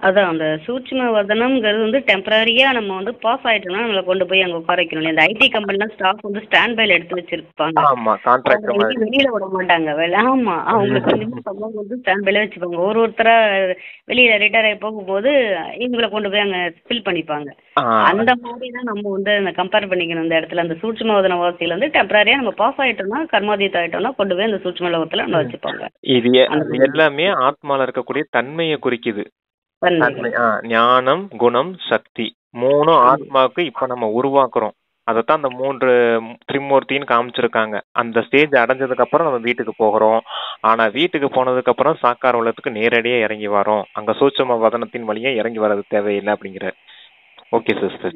அதான் அந்த சூட்சும வதனம்ங்கிறது வந்து டெம்பரரியா நம்ம வந்து பாஸ் ஆயிட்டோம்னா நம்மளை கொண்டு போய் அங்க உட்கார வைக்கணும். இந்த ஐடி கம்பெனிலாம் ஸ்டாஃப் வந்து ஸ்டாண்ட் பைல எடுத்து வச்சிருப்பாங்க, வெளியில விட மாட்டாங்க. ஆமா, அவங்களுக்கு வந்து ஸ்டாண்ட் பைல வச்சுப்பாங்க. ஒருத்தரா வெளியில ரிட்டையர் ஆகி போகும்போது இவங்களை கொண்டு போய் அங்க ஃபில் பண்ணிப்பாங்க. அந்த மாதிரி தான் நம்ம வந்து கம்பேர் பண்ணிக்கணும். இந்த இடத்துல அந்த சூட்சும வதன வாசியில வந்து டெம்பரரியா நம்ம பாஸ் ஆயிட்டோம்னா, கர்மாதீத் ஆயிட்டோம்னா கொண்டு போய் அந்த சூட்சும லோகத்துல நம்ம வச்சுப்பாங்க. இது எல்லாமே ஆத்மால இருக்கக்கூடிய தன்மையை குறிக்குது. தன்மை. ஞானம், குணம், சக்தி 3 ஆத்மாவுக்கு இப்ப நம்ம உருவாக்குறோம். அதத்தான் அந்த 3 திரிமூர்த்தின்னு காமிச்சிருக்காங்க. அந்த ஸ்டேஜ் அடைஞ்சதுக்கு அப்புறம் நம்ம வீட்டுக்கு போகிறோம். ஆனா வீட்டுக்கு போனதுக்கு அப்புறம் சாக்கார உலகத்துக்கு நேரடியா இறங்கி வரோம். அங்க சூட்சும வதனத்தின் வழியா இறங்கி வர்றது தேவையில்லை அப்படிங்கிற. Okay sister.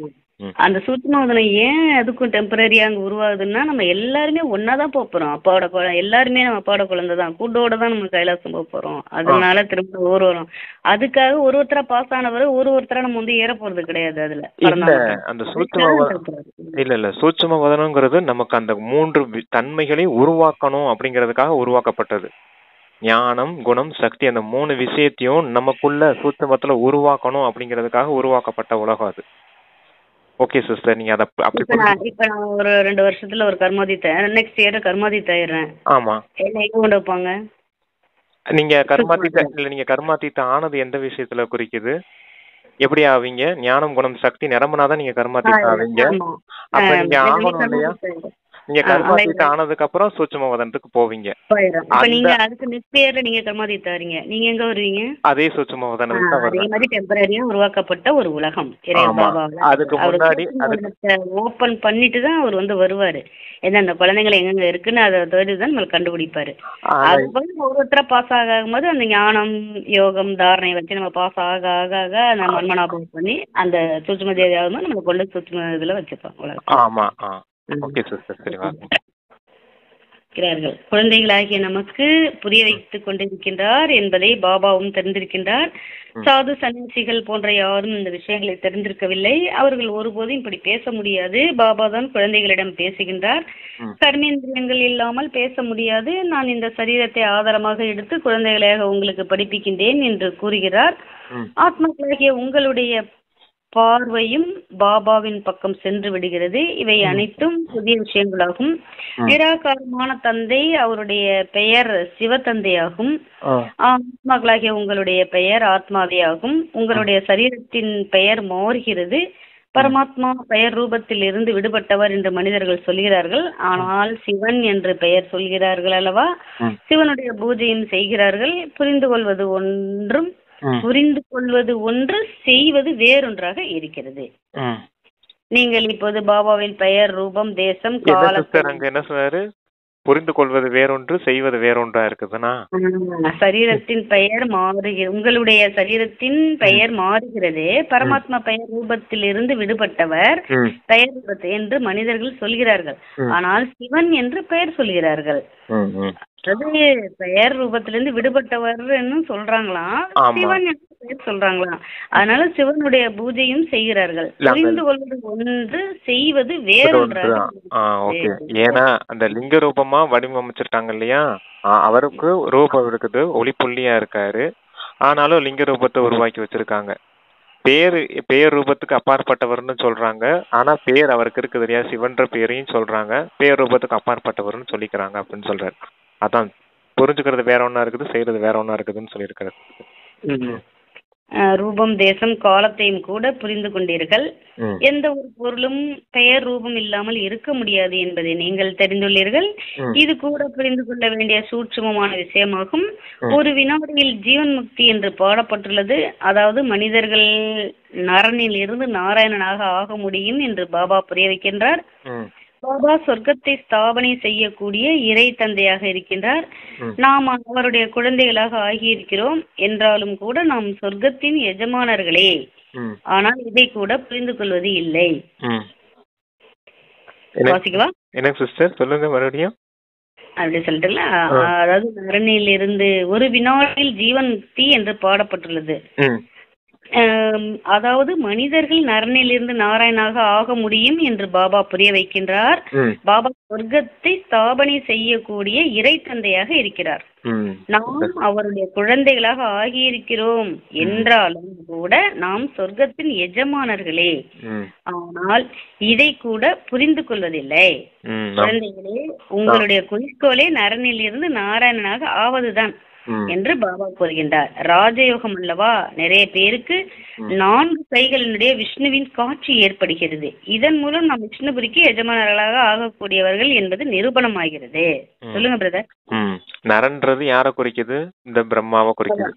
அந்த சூட்சுமவதனம் ஏன் அதுக்கும் டெம்பரரியா அங்க உருவாகுதுன்னா, நம்ம எல்லாருமே ஒன்னாதான் போறோம். அப்பாவோட எல்லாருமே நம்ம அப்பாவோட குழந்தை தான், கூட்டோட தான் நம்ம கைலாசம் போறோம். அதனால திரும்ப வரும். அதுக்காக ஒருத்தரா பாஸ் ஆனவரை ஒருத்தரா நம்ம வந்து ஏற போறது கிடையாது. அதுல அந்த சூட்சும வதனங்கிறது நமக்கு அந்த 3 தன்மைகளை உருவாக்கணும் அப்படிங்கறதுக்காக உருவாக்கப்பட்டது. ஞானம், குணம், சக்தி அந்த 3 விஷயத்தையும் நமக்குள்ள சூட்சுமத்துல உருவாக்கணும் அப்படிங்கறதுக்காக உருவாக்கப்பட்ட உலகம் அது. ஓகே சிஸ்டர், நீங்க அத அப்படி இப்ப நான் ஒரு 2 வருஷத்துல ஒரு கர்மாதீத் நெக்ஸ்ட் இயர் கர்மாதீத் ஆயிடுறேன். ஆமா. என்ன எங்க கொண்டு வைப்பாங்க? நீங்க கர்மாதீத் ஆனது எந்த விஷயத்துல குறிக்குது? எப்படி ஆவீங்க? ஞானம், குணம், சக்தி நிரம்பினாதான் நீங்க கர்மாதீத் ஆவீங்க. அப்ப நீங்க ஆகணும் இல்லையா? நீங்க கர்மாதீத் ஆனதுக்கு அப்புறம் சூட்சும வதனத்துக்கு போவீங்க. நீங்க அதுக்கு நெக்ஸ்ட் இயர்ல நீங்க கர்மாதீத் ஆறீங்க. நீங்க எங்க வருவீங்க? அதே சூட்சும வதனத்துக்கு அதே மாதிரி டெம்பரரியா உருவாக்கப்பட்ட ஒரு உலகம். அதுக்கு முன்னாடி ஓபன் பண்ணிட்டு தான் அவர் வந்து வருவாரு. ஏன்னா அந்த குழந்தைங்களை எங்க இருக்குன்னு அதை தேடி தான் நம்ம கண்டுபிடிப்பாரு. அது வந்து ஒருத்தர பாஸ் ஆகும்போது அந்த ஞானம், யோகம், தாரணை வச்சு நம்ம பாஸ் ஆக ஆக ஆக அந்த மன்மனாபம் பண்ணி அந்த சூட்சும தேதி ஆகும்போது நம்ம கொண்டு சூட்சும இதுல வச்சுப்போம் உலகம். ஆமா. ஓகே சிஸ்டர், சரி வாங்க. குழந்தைகளாகிய நமக்கு புரிய வைத்துக் கொண்டிருக்கின்றார் என்பதை பாபாவும் தெரிந்திருக்கின்றார். சாது சன்னியாசிகள் போன்ற யாரும் இந்த விஷயங்களை தெரிந்திருக்கவில்லை. அவர்கள் ஒருபோதும் இப்படி பேச முடியாது. பாபா தான் குழந்தைகளிடம் பேசுகின்றார். கர்மேந்திரியங்கள் இல்லாமல் பேச முடியாது. நான் இந்த சரீரத்தை ஆதாரமாக எடுத்து குழந்தைகளாக உங்களுக்கு படிப்பிக்கின்றேன் என்று கூறுகிறார். ஆத்மாக்களாகிய உங்களுடைய பார்வையும் பாபாவின் பக்கம் சென்று விடுகிறது. இவை அனைத்தும் புதிய விஷயங்களாகும். நிராகாரமான தந்தை, அவருடைய பெயர் சிவத்தந்தையாகும். ஆத்மாக்களாகிய உங்களுடைய பெயர் ஆத்மாவேயாகும். உங்களுடைய சரீரத்தின் பெயர் மாறுகிறது. பரமாத்மா பெயர் ரூபத்தில் இருந்து விடுபட்டவர் என்று மனிதர்கள் சொல்கிறார்கள். ஆனால் சிவன் என்று பெயர் சொல்கிறார்கள் அல்லவா? சிவனுடைய பூஜையும் செய்கிறார்கள். புரிந்து கொள்வது ஒன்று, செய்வது வேறொன்றாக இருக்கிறது. நீங்கள் இப்போது பாபாவின் பெயர், ரூபம், தேசம், காலம் என்ன சொன்னாரு? புரிந்து கொள்வது வேறொன்று, செய்வது வேறொன்றா இருக்குதுன்னா சரீரத்தின் பெயர் மாறுகிறது. உங்களுடைய சரீரத்தின் பெயர் மாறுகிறது. பரமாத்மா பெயர் ரூபத்தில் இருந்து விடுபட்டவர் பெயர் ரூபத்தை என்று மனிதர்கள் சொல்கிறார்கள். ஆனால் சிவன் என்று பெயர் சொல்கிறார்கள். அது பெயர் ரூபத்திலிருந்து விடுபட்டவர் சொல்றாங்களாம், சிவன் என்று பெயர் சொல்றாங்களாம். அதனால சிவனுடைய பூஜையும் செய்கிறார்கள். புரிந்து கொள்வது ஒன்று, செய்வது வேறொன்றாக. ஏன்னா அந்த லிங்க ரூபமா வடிவமைச்சிருக்காங்க இல்லையா, அவருக்கு ரூபம் இருக்குது, ஒளிப்புள்ளியா இருக்காரு. ஆனாலும் லிங்க ரூபத்தை உருவாக்கி வச்சிருக்காங்க. பேர் ரூபத்துக்கு அப்பாற்பட்டவர்னு சொல்றாங்க. ஆனா பேர் அவருக்கு இருக்குது இல்லையா, சிவன்ற பேரையும் சொல்றாங்க. பேர் ரூபத்துக்கு அப்பாற்பட்டவர்னு சொல்லிக்கிறாங்க அப்படின்னு சொல்றாரு. அதான் புரிஞ்சுக்கிறது வேற ஒன்னா இருக்குது, செய்யறது வேற ஒன்னா இருக்குதுன்னு சொல்லியிருக்காரு. ரூபம், தேசம், காலத்தையும் கூட புரிந்து கொண்டீர்கள். எந்த ஒரு பொருளும் பெயர் ரூபம் இல்லாமல் இருக்க முடியாது என்பதை நீங்கள் தெரிந்துள்ளீர்கள். இது கூட புரிந்து கொள்ள வேண்டிய சூட்சுமமான விஷயமாகும். ஒரு வினாடியில் ஜீவன் முக்தி என்று பாடப்பட்டுள்ளது. அதாவது மனிதர்கள் நரனில் இருந்து நாராயணனாக ஆக முடியும் என்று பாபா புரிய வைக்கின்றார். பாபா சொர்க்கத்தை ஸ்தாபனை செய்யக்கூடிய இறை தந்தையாக இருக்கின்றார். நாம் அவருடைய குழந்தைகளாக ஆகியிருக்கிறோம் என்றாலும் கூட நாம் சொர்க்கத்தின் எஜமானர்களே. ஆனால் இதை கூட புரிந்து கொள்வது இல்லை. வாசிக்கவா? என்ன சிஸ்டர் சொல்லுங்க மறுபடியும். அப்படி சொல்லிட்டுல, அதாவது நரனில் இருந்து ஒரு வினாடியில் ஜீவன் முக்தி என்று பாடப்பட்டுள்ளது. அதாவது மனிதர்கள் நரனிலிருந்து நாராயணாக ஆக முடியும் என்று பாபா புரிய வைக்கின்றார். பாபா சொர்க்கத்தை ஸ்தாபனை செய்யக்கூடிய இறை தந்தையாக இருக்கிறார். நாம் அவருடைய குழந்தைகளாக ஆகியிருக்கிறோம் என்றாலும் கூட நாம் சொர்க்கத்தின் எஜமானர்களே. ஆனால் இதை கூட புரிந்து கொள்வதில்லை. குழந்தைகளே, உங்களுடைய குறிக்கோளே நரனில் இருந்து நாராயணனாக ஆவதுதான். என்று பாபா கூறுகின்றார். ராஜயோகம் அல்லவா, நிறைய பேருக்கு 4 கைகளினுடைய விஷ்ணுவின் காட்சி ஏற்படுகிறது. இதன் மூலம் நாம் விஷ்ணுபுரிக்கு எஜமானர்களாக ஆகக்கூடியவர்கள் என்பது நிரூபணமாகிறது. சொல்லுங்க பிரதர். நரன்றது யார குறிக்குது? இந்த பிரம்மாவை குறிக்குது.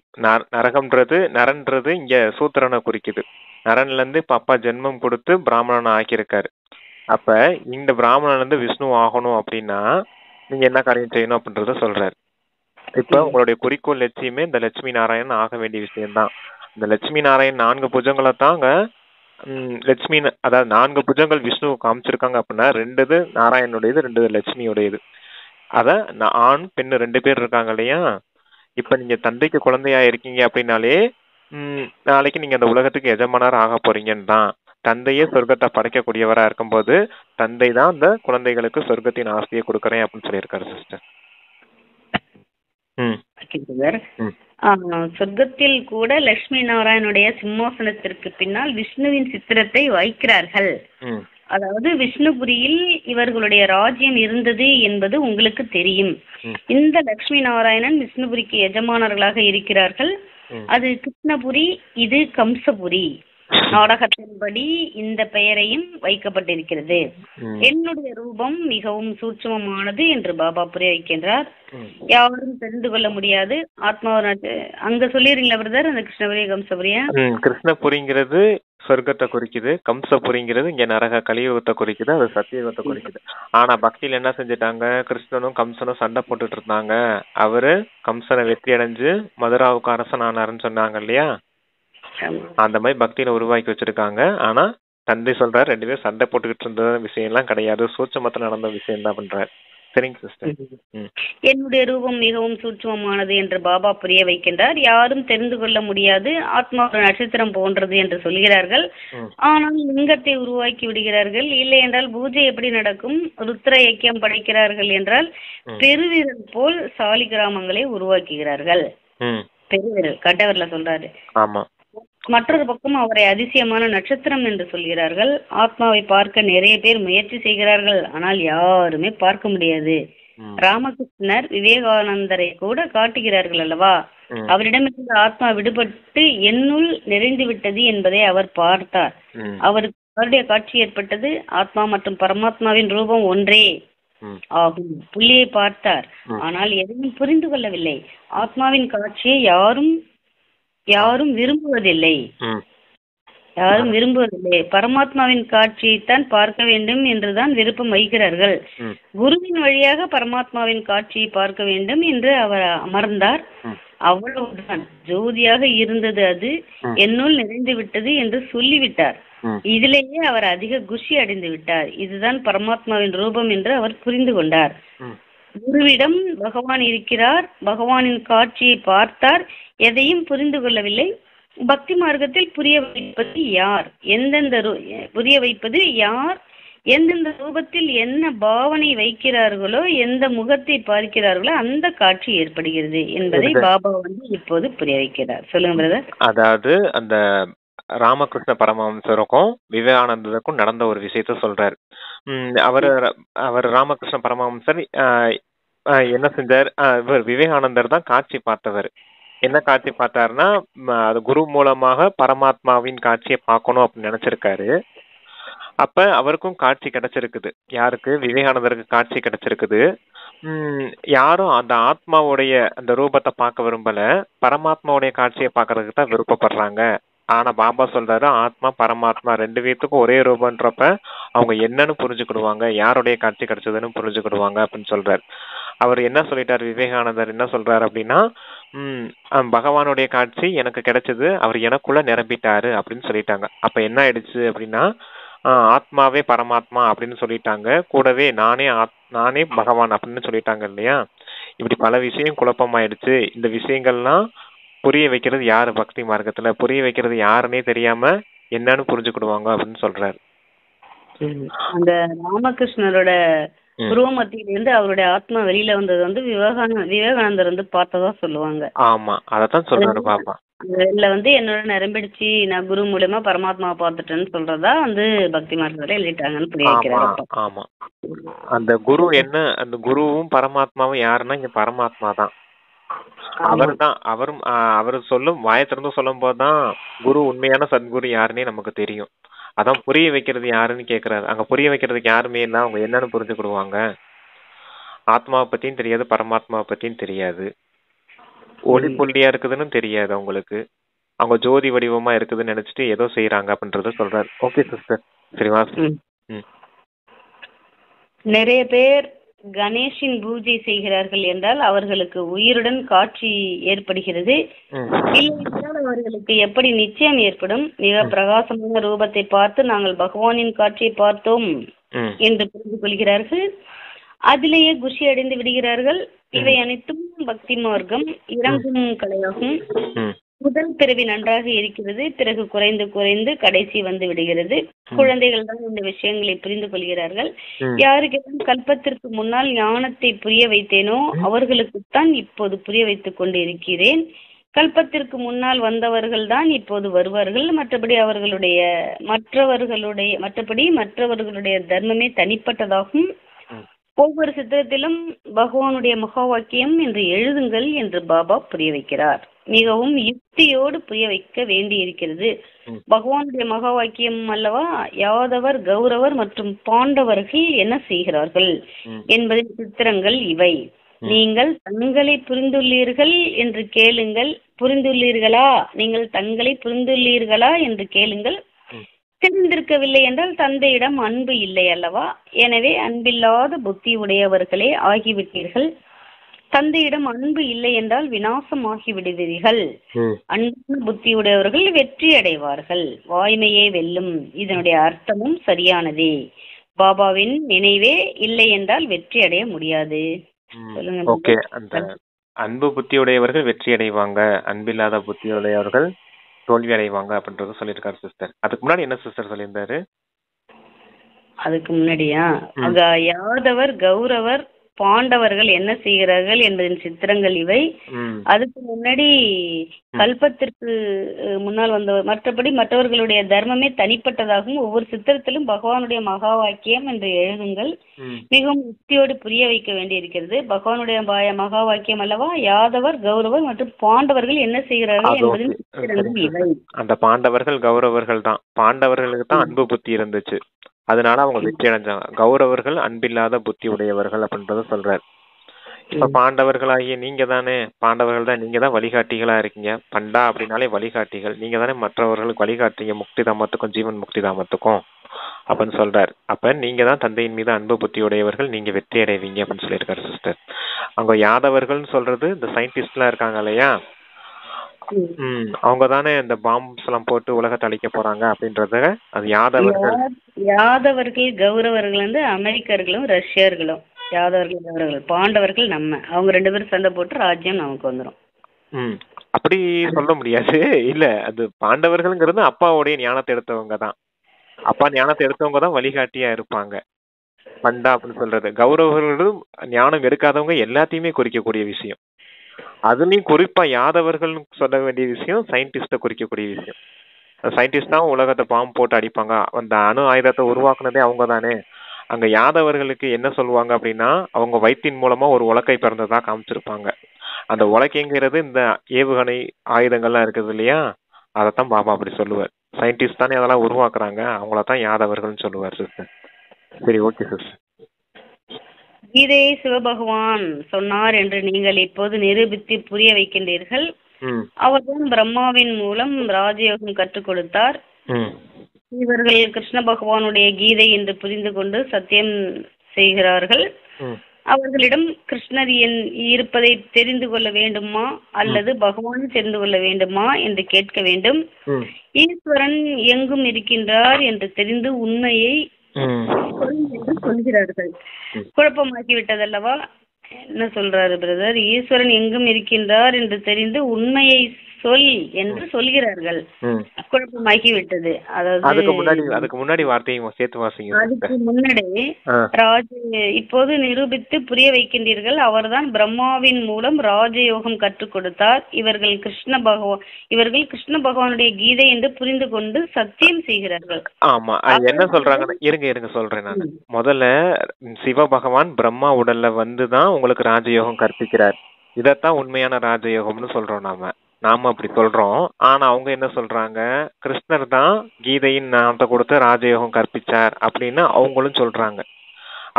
நரன்றது இங்க சூத்திரனை குறிக்குது. நரன்ல இருந்து இப்ப அப்பா ஜென்மம் கொடுத்து பிராமணனை ஆக்கியிருக்காரு. அப்ப இந்த பிராமணன்ல இருந்து விஷ்ணு ஆகணும் அப்படின்னா நீங்க என்ன காரியம் செய்யணும் அப்படின்றத சொல்றாரு. இப்ப உங்களுடைய குறிக்கோள் லட்சியமே இந்த லட்சுமி நாராயணன் ஆக வேண்டிய விஷயம்தான். இந்த லட்சுமி நாராயணன் 4 புஜங்களை தாங்க லட்சுமி, அதாவது 4 புஜங்கள் விஷ்ணு காமிச்சிருக்காங்க அப்படின்னா 2 நாராயணனுடையது, 2 லட்சுமியுடையது. அத ஆண் பெண் 2 பேர் இருக்காங்க இல்லையா? இப்ப நீங்க தந்தைக்கு குழந்தையா இருக்கீங்க அப்படின்னாலே நாளைக்கு நீங்க அந்த உலகத்துக்கு எஜமானர் ஆக போறீங்கன்னு தான். தந்தையே சொர்க்கத்தை படைக்கக்கூடியவரா இருக்கும்போது தந்தை தான் அந்த குழந்தைகளுக்கு சொர்க்கத்தின் ஆசையை கொடுக்கறேன் அப்படின்னு சொல்லியிருக்காரு சிஸ்டர். சொர்க்கத்தில் கூட லட்சுமி நாராயணுடைய சிம்மாசனத்திற்கு பின்னால் விஷ்ணுவின் சித்திரத்தை வைக்கிறார்கள். அதாவது விஷ்ணுபுரியில் இவர்களுடைய ராஜ்யம் இருந்தது என்பது உங்களுக்கு தெரியும். இந்த லட்சுமி நாராயணன் விஷ்ணுபுரிக்கு எஜமானர்களாக இருக்கிறார்கள். அது கிருஷ்ணபுரி, இது கம்சபுரி. நாடகத்தின்படி இந்த பெயரையும் வைக்கப்பட்டிருக்கிறது. என்னுடைய ரூபம் மிகவும் சூட்சமமானது என்று பாபா புரிய வைக்கின்றார். யாரும் தெரிந்து கொள்ள முடியாது. ஆத்மாவை அங்க சொல்லிடுறீங்களா பிரதர்? அந்த கிருஷ்ணபுரி கம்சபுரியா? கிருஷ்ணபுரிங்கிறது சொர்க்கத்தை குறிக்குது, கம்சபுரிங்கிறது இங்க நரக கலியுகத்தை குறிக்குது, அது சத்தியுகத்தை குறிக்குது. ஆனா பக்தியில என்ன செஞ்சுட்டாங்க? கிருஷ்ணனும் கம்சனும் சண்டை போட்டுட்டு இருந்தாங்க. அவரு கம்சனை வெற்றி அடைஞ்சு மதுராவுக்கு அரசனானாருன்னு சொன்னாங்க இல்லையா? அந்த மாதிரி பக்தியில உருவாக்கி வச்சிருக்காங்க. ஆனா தந்தை சொல்றாரு 2 பேரும் சண்டை போட்டுக்கிட்டு இருந்த விஷயம் எல்லாம் கிடையாது, சூட்சமத்துல நடந்த விஷயம் தான் பண்றாரு. சரிங்க சிஸ்டர். என்னுடைய ரூபம் மிகவும் சூட்சமமானது என்று பாபா புரிய வைக்கின்றார். யாரும் தெரிந்து கொள்ள முடியாது, ஆத்மா ஒரு நட்சத்திரம் போன்றது என்று சொல்கிறார்கள். ஆனால் லிங்கத்தை உருவாக்கி விடுகிறார்கள். இல்லை என்றால் பூஜை எப்படி நடக்கும்? ருத்ர ஐக்கியம் படைக்கிறார்கள் என்றால் பெருவிரல் போல் சாலி கிராமங்களை உருவாக்குகிறார்கள். பெருவிரல் கட்டவர்ல சொல்றாரு. மற்றொரு பக்கம் அவரை அதிசயமான நட்சத்திரம் என்று சொல்கிறார்கள். ஆத்மாவை பார்க்க நிறைய பேர் முயற்சி செய்கிறார்கள், ஆனால் யாருமே பார்க்க முடியாது. ராமகிருஷ்ணர் விவேகானந்தரை கூட காட்டுகிறார்கள் அல்லவா? அவரிடமிருந்து ஆத்மா விடுபட்டு என்னுள் நிறைந்து விட்டது என்பதை அவர் பார்த்தார். அவருடைய காட்சி ஏற்பட்டது. ஆத்மா மற்றும் பரமாத்மாவின் ரூபம் ஒன்றே ஆகும். புள்ளியை பார்த்தார், ஆனால் எதையும் புரிந்து கொள்ளவில்லை. ஆத்மாவின் காட்சியை யாரும் விரும்புவதில்லை. பரமாத்மாவின் காட்சியைத்தான் பார்க்க வேண்டும் என்றுதான் விருப்பம் வைக்கிறார்கள். குருவின் வழியாக பரமாத்மாவின் காட்சியை பார்க்க வேண்டும் என்று அவர் அமர்ந்தார். அவ்வளவுதான். ஜோதியாக இருந்தது, அது என்னுள் நிறைந்து விட்டது என்று சொல்லிவிட்டார். இதிலேயே அவர் அதிக குஷி அடைந்து விட்டார். இதுதான் பரமாத்மாவின் ரூபம் என்று அவர் புரிந்து கொண்டார். குருவிடம் பகவான் இருக்கிறார். பகவானின் காட்சியை பார்த்தார், எதையும் புரிந்து கொள்ளவில்லை. பக்தி மார்க்கத்தில் புரிய வைப்பது யார், எந்தெந்த ரூபத்தில் என்ன பாவனை வைக்கிறார்களோ, எந்த முகத்தை பார்க்கிறார்களோ அந்த காட்சி ஏற்படுகிறது என்பதை பாபா இப்போது புரிய வைக்கிறார். சொல்லுங்க பிரதர். அதாவது அந்த ராமகிருஷ்ண பரமஹம்சருக்கும் விவேகானந்தருக்கும் நடந்த ஒரு விஷயத்த சொல்றாரு. அவர் ராமகிருஷ்ண பரமஹம்சர் என்ன செஞ்சார்? விவேகானந்தர் தான் காட்சி பார்த்தவர். என்ன காட்சி பார்த்தாருன்னா, அது குரு மூலமாக பரமாத்மாவின் காட்சியை பார்க்கணும் அப்படின்னு நினைச்சிருக்காரு. அப்ப அவருக்கும் காட்சி கிடைச்சிருக்குது. யாருக்கு? விவேகானந்தருக்கு காட்சி கிடைச்சிருக்குது. யாரும் அந்த ஆத்மாவுடைய அந்த ரூபத்தை பார்க்க விரும்பல, பரமாத்மாவுடைய காட்சியை பார்க்கறதுக்கு தான் விருப்பப்படுறாங்க. ஆனா பாபா சொல்றாரு, ஆத்மா பரமாத்மா 2 பேத்துக்கும் ஒரே ரூபன்றப்ப அவங்க என்னன்னு புரிஞ்சுக்கிடுவாங்க, யாருடைய காட்சி கிடைச்சதுன்னு புரிஞ்சுக்கிடுவாங்க அப்படின்னு சொல்றாரு. அவர் என்ன சொல்லிட்டாரு? விவேகானந்தர் என்ன சொல்றாரு அப்படின்னா, பகவானுடைய காட்சி எனக்கு கிடைச்சது, அவர் எனக்குள்ள நிரம்பிட்டாரு அப்படின்னு சொல்லிட்டாங்க. அப்ப என்ன ஆயிடுச்சு அப்படின்னா, ஆத்மாவே பரமாத்மா அப்படின்னு சொல்லிட்டாங்க. கூடவே நானே பகவான் அப்படின்னு சொல்லிட்டாங்க இல்லையா? இப்படி பல விஷயம் குழப்பமாயிடுச்சு. இந்த விஷயங்கள்லாம் புரிய வைக்கிறது யாரு? பக்தி மார்க்கத்துல புரிய வைக்கிறது யாருன்னே தெரியாம என்னன்னு புரிஞ்சுக்கிடுவாங்க அப்படின்னு சொல்றாரு. அந்த ராமகிருஷ்ணரோட உருவமத்திலிருந்து அவருடைய ஆத்மா வெளியில வந்தது விவேகானந்தர் பார்த்ததா சொல்லுவாங்க. ஆமா, அதத்தான் சொல்றாரு பாபா. இதுல என்னோட நிரம்பிடுச்சு, நான் குரு மூலமா பரமாத்மாவை பார்த்துட்டேன்னு சொல்றதா பக்தி மார்க்கத்துல எழுதிட்டாங்கன்னு புரிய வைக்கிறாரு. ஆமா, அந்த குரு என்ன, அந்த குருவும் பரமாத்மாவும் யாருன்னா இங்க பரமாத்மா தான். அவர்தான் அவரும் அவர் சொல்லும் வாயை திறந்து சொல்லும் போதுதான் குரு உண்மையான சத்குரு யாருன்னே நமக்கு தெரியும். அதான் புரிய வைக்கிறது யாருன்னு கேக்குறாரு. அங்க புரிய வைக்கிறதுக்கு யாருமே இல்ல, அவங்க என்னன்னு புரிஞ்சுக்கிடுவாங்க. ஆத்மாவை பத்தியும் தெரியாது, பரமாத்மாவை பத்தியும் தெரியாது, ஒளி புள்ளியா இருக்குதுன்னு தெரியாது அவங்களுக்கு. அவங்க ஜோதி வடிவமா இருக்குதுன்னு நினைச்சிட்டு ஏதோ செய்யறாங்க அப்படின்றத சொல்றாரு. ஓகே சிஸ்டர், சரிவா? நிறைய பேர் கணேஷின் பூஜை செய்கிறார்கள் என்றால் அவர்களுக்கு உயிருடன் காட்சி ஏற்படுகிறது. இல்லையென்றால் அவர்களுக்கு எப்படி நிச்சயம் ஏற்படும்? மிக பிரகாசமான ரூபத்தை பார்த்து நாங்கள் பகவானின் காட்சியை பார்த்தோம் என்று புரிந்து கொள்கிறார்கள். அதிலேயே குஷி அடைந்து விடுகிறார்கள். இவை அனைத்தும் பக்தி மார்க்கம் இறங்கும் கலையாகும். முதல் பிறவி நன்றாக இருக்கிறது, பிறகு குறைந்து குறைந்து கடைசி வந்து விடுகிறது. குழந்தைகள் தான் இந்த விஷயங்களை புரிந்து கொள்கிறார்கள். யாருக்கெல்லாம் கல்பத்திற்கு முன்னால் ஞானத்தை புரிய வைத்தேனோ அவர்களுக்குத்தான் இப்போது புரிய வைத்துக் கொண்டு இருக்கிறேன். கல்பத்திற்கு முன்னால் வந்தவர்கள் தான் இப்போது வருவார்கள். மற்றபடி மற்றவர்களுடைய தர்மமே தனிப்பட்டதாகும். ஒவ்வொரு சித்திரத்திலும் பகவானுடைய மகா வாக்கியம் என்று எழுதுங்கள் என்று பாபா புரிய வைக்கிறார். மிகவும் யுக்தியோடு புரிய வைக்க வேண்டி இருக்கிறது. பகவானுடைய மகா வாக்கியம் அல்லவா, யாதவர் கௌரவர் மற்றும் பாண்டவர்கள் என்ன செய்கிறார்கள் என்பதின் சித்திரங்கள் இவை. நீங்கள் தங்களை புரிந்துள்ளீர்கள் என்று கேளுங்கள். புரிந்துள்ளீர்களா? நீங்கள் தங்களை புரிந்துள்ளீர்களா என்று கேளுங்கள். தெரிந்திருக்கவில்லை என்றால் தந்தையிடம் அன்பு இல்லை அல்லவா? எனவே அன்பில்லாத புத்தி உடையவர்களே ஆகிவிட்டீர்கள். தந்தையிடம் அன்பு இல்லை என்றால் விநாசம் ஆகிவிடுவீர்கள். அன்பான புத்தி உடையவர்கள் வெற்றி அடைவார்கள். வாய்மையே வெல்லும். இதனுடைய அர்த்தமும் சரியானதே. பாபாவின் நினைவே இல்லை என்றால் வெற்றி அடைய முடியாது. சொல்லுங்க. ஓகே, அந்த அன்பு புத்தியுடையவர்கள் வெற்றி அடைவாங்க, அன்பில்லாத புத்தியுடையவர்கள் தோல்வி அடைவாங்க அப்படின்றத சொல்லியிருக்காரு சிஸ்டர். அதுக்கு முன்னாடி என்ன சிஸ்டர் சொல்லியிருந்தாரு? அதுக்கு முன்னாடியா, அங்க யாதவர் கௌரவர் பாண்டவர்கள் என்ன செய்கிறார்கள் என்பதின் சித்திரங்கள் இவை. அதுக்கு முன்னாடி கல்பத்திற்கு முன்னால் வந்தவர், மற்றபடி மற்றவர்களுடைய தர்மமே தனிப்பட்டதாகவும் ஒவ்வொரு சித்திரத்திலும் பகவானுடைய மகா வாக்கியம் என்று எழுதுங்கள். மிகவும் யுக்தியோடு புரிய வைக்க வேண்டியிருக்கிறது. பகவானுடைய மகா வாக்கியம் அல்லவா, யாதவர் கௌரவர் மற்றும் பாண்டவர்கள் என்ன செய்கிறார்கள் என்பதின் சித்திரங்கள் இவை. அந்த பாண்டவர்கள் கௌரவர்கள் தான். பாண்டவர்களுக்கு தான் அன்பு புத்தி இருந்துச்சு, அதனால அவங்க வெற்றி அடைஞ்சாங்க. கௌரவர்கள் அன்பில்லாத புத்தி உடையவர்கள் அப்படின்றத சொல்றாரு. இப்ப பாண்டவர்களாகிய நீங்க தானே, பாண்டவர்கள் தான், நீங்க தான் வழிகாட்டிகளா இருக்கீங்க. பண்டா அப்படின்னாலே வழிகாட்டிகள், நீங்க தானே மற்றவர்களுக்கு வழிகாட்டுறீங்க, முக்தி தாமத்துக்கும் ஜீவன் முக்தி தாமத்துக்கும் அப்படின்னு சொல்றாரு. அப்ப நீங்க தான் தந்தையின் மீது அன்பு புத்தி உடையவர்கள், நீங்க வெற்றி அடைவீங்க அப்படின்னு சொல்லியிருக்காரு சிஸ்டர். அங்க யாதவர்கள்னு சொல்றது இந்த சயின்டிஸ்ட் எல்லாம் இருக்காங்க இல்லையா, அவங்க தானே இந்த பாம்ஸ் எல்லாம் போட்டு உலகத்தை அழிக்க போறாங்க அப்படின்றத, அது யாதவர்கள் கௌரவர்கள் வந்து அமெரிக்கர்களும் ரஷ்யர்களும். யாதவர்கள் கௌரவர்கள், பாண்டவர்கள் நம்ம. அவங்க 2 பேரும் சண்டை போட்டு ராஜ்யம் நமக்கு வந்துடும். அப்படி சொல்ல முடியாது. இல்ல, அது பாண்டவர்கள்ங்கிறது அப்பாவுடைய ஞானத்தை எடுத்தவங்க தான். அப்பா ஞானத்தை எடுத்தவங்க தான் வழிகாட்டியா இருப்பாங்க. பண்டா அப்படின்னு சொல்றது கௌரவர்களும் ஞானம் எடுக்காதவங்க எல்லாத்தையுமே குறிக்கக்கூடிய விஷயம். அதுலயும் குறிப்பா யாதவர்கள் சொல்ல வேண்டிய விஷயம் சயின்டிஸ்ட குறிக்கக்கூடிய விஷயம். சயின்டிஸ்ட் தான் உலகத்தை பாம்பு போட்டு அடிப்பாங்க, அந்த அணு ஆயுதத்தை உருவாக்குனதே அவங்க தானே. அங்க யாதவர்களுக்கு என்ன சொல்லுவாங்க அப்படின்னா, அவங்க வயிற்றின் மூலமா ஒரு உலக்கை பிறந்ததா காமிச்சிருப்பாங்க. அந்த உலக்கைங்கிறது இந்த ஏவுகணை ஆயுதங்கள்லாம் இருக்குது இல்லையா, அதைத்தான் பாபா அப்படி சொல்லுவார். சயின்டிஸ்ட் தானே அதெல்லாம் உருவாக்குறாங்க, அவங்களதான் யாதவர்கள்னு சொல்லுவார் சிஸ்டர். சரி, ஓகே சிஸ்டர். கீதையை சிவபகவான் சொன்னார் என்று நீங்கள் இப்போது நிரூபித்து புரிய வைக்கின்றீர்கள். அவர்தான் பிரம்மாவின் மூலம் ராஜயோகம் கற்றுக் கொடுத்தார். இவர்கள் கிருஷ்ண பகவானுடைய கீதை என்று புரிந்து கொண்டு சத்தியம் செய்கிறார்கள். அவர்களிடம் கிருஷ்ணர் இருப்பதை தெரிந்து கொள்ள வேண்டுமா அல்லது பகவான் தெரிந்து கொள்ள வேண்டுமா என்று கேட்க வேண்டும். ஈஸ்வரன் எங்கும் இருக்கின்றார் என்று தெரிந்து உண்மையை சொல்கிறார்கள். குழப்பமாக்கி விட்டதல்லவா? என்ன சொல்றாரு பிரதர்? ஈஸ்வரன் எங்கும் இருக்கின்றார் என்று தெரிந்து உண்மையை சொல் என்று சொல்கிறார்கள். குழப்பமாகி விட்டது. அதாவது அதுக்கு முன்னாடி வார்த்தையை சேர்த்து வாசிங்க. அதுக்கு முன்னாடி இப்போது நிரூபித்து புரிய வைக்கின்றீர்கள். அவர்தான் பிரம்மாவின் மூலம் ராஜயோகம் கற்றுக் கொடுத்தார். இவர்கள் கிருஷ்ண பகவானுடைய கீதை என்று புரிந்து கொண்டு சத்தியம் செய்கிறார்கள். ஆமா, என்ன சொல்றாங்க? இருங்க சொல்றேன் நான். முதல்ல சிவ பகவான் பிரம்மா உடல்ல வந்துதான் உங்களுக்கு ராஜயோகம் கற்பிக்கிறார். இதத்தான் உண்மையான ராஜயோகம்னு சொல்றோம் நாம அப்படி சொல்றோம். ஆனா அவங்க என்ன சொல்றாங்க, கிருஷ்ணர் தான் கீதையின் ஞானத்தை கொடுத்து ராஜயோகம் கற்பிச்சார் அப்படின்னு அவங்களும் சொல்றாங்க.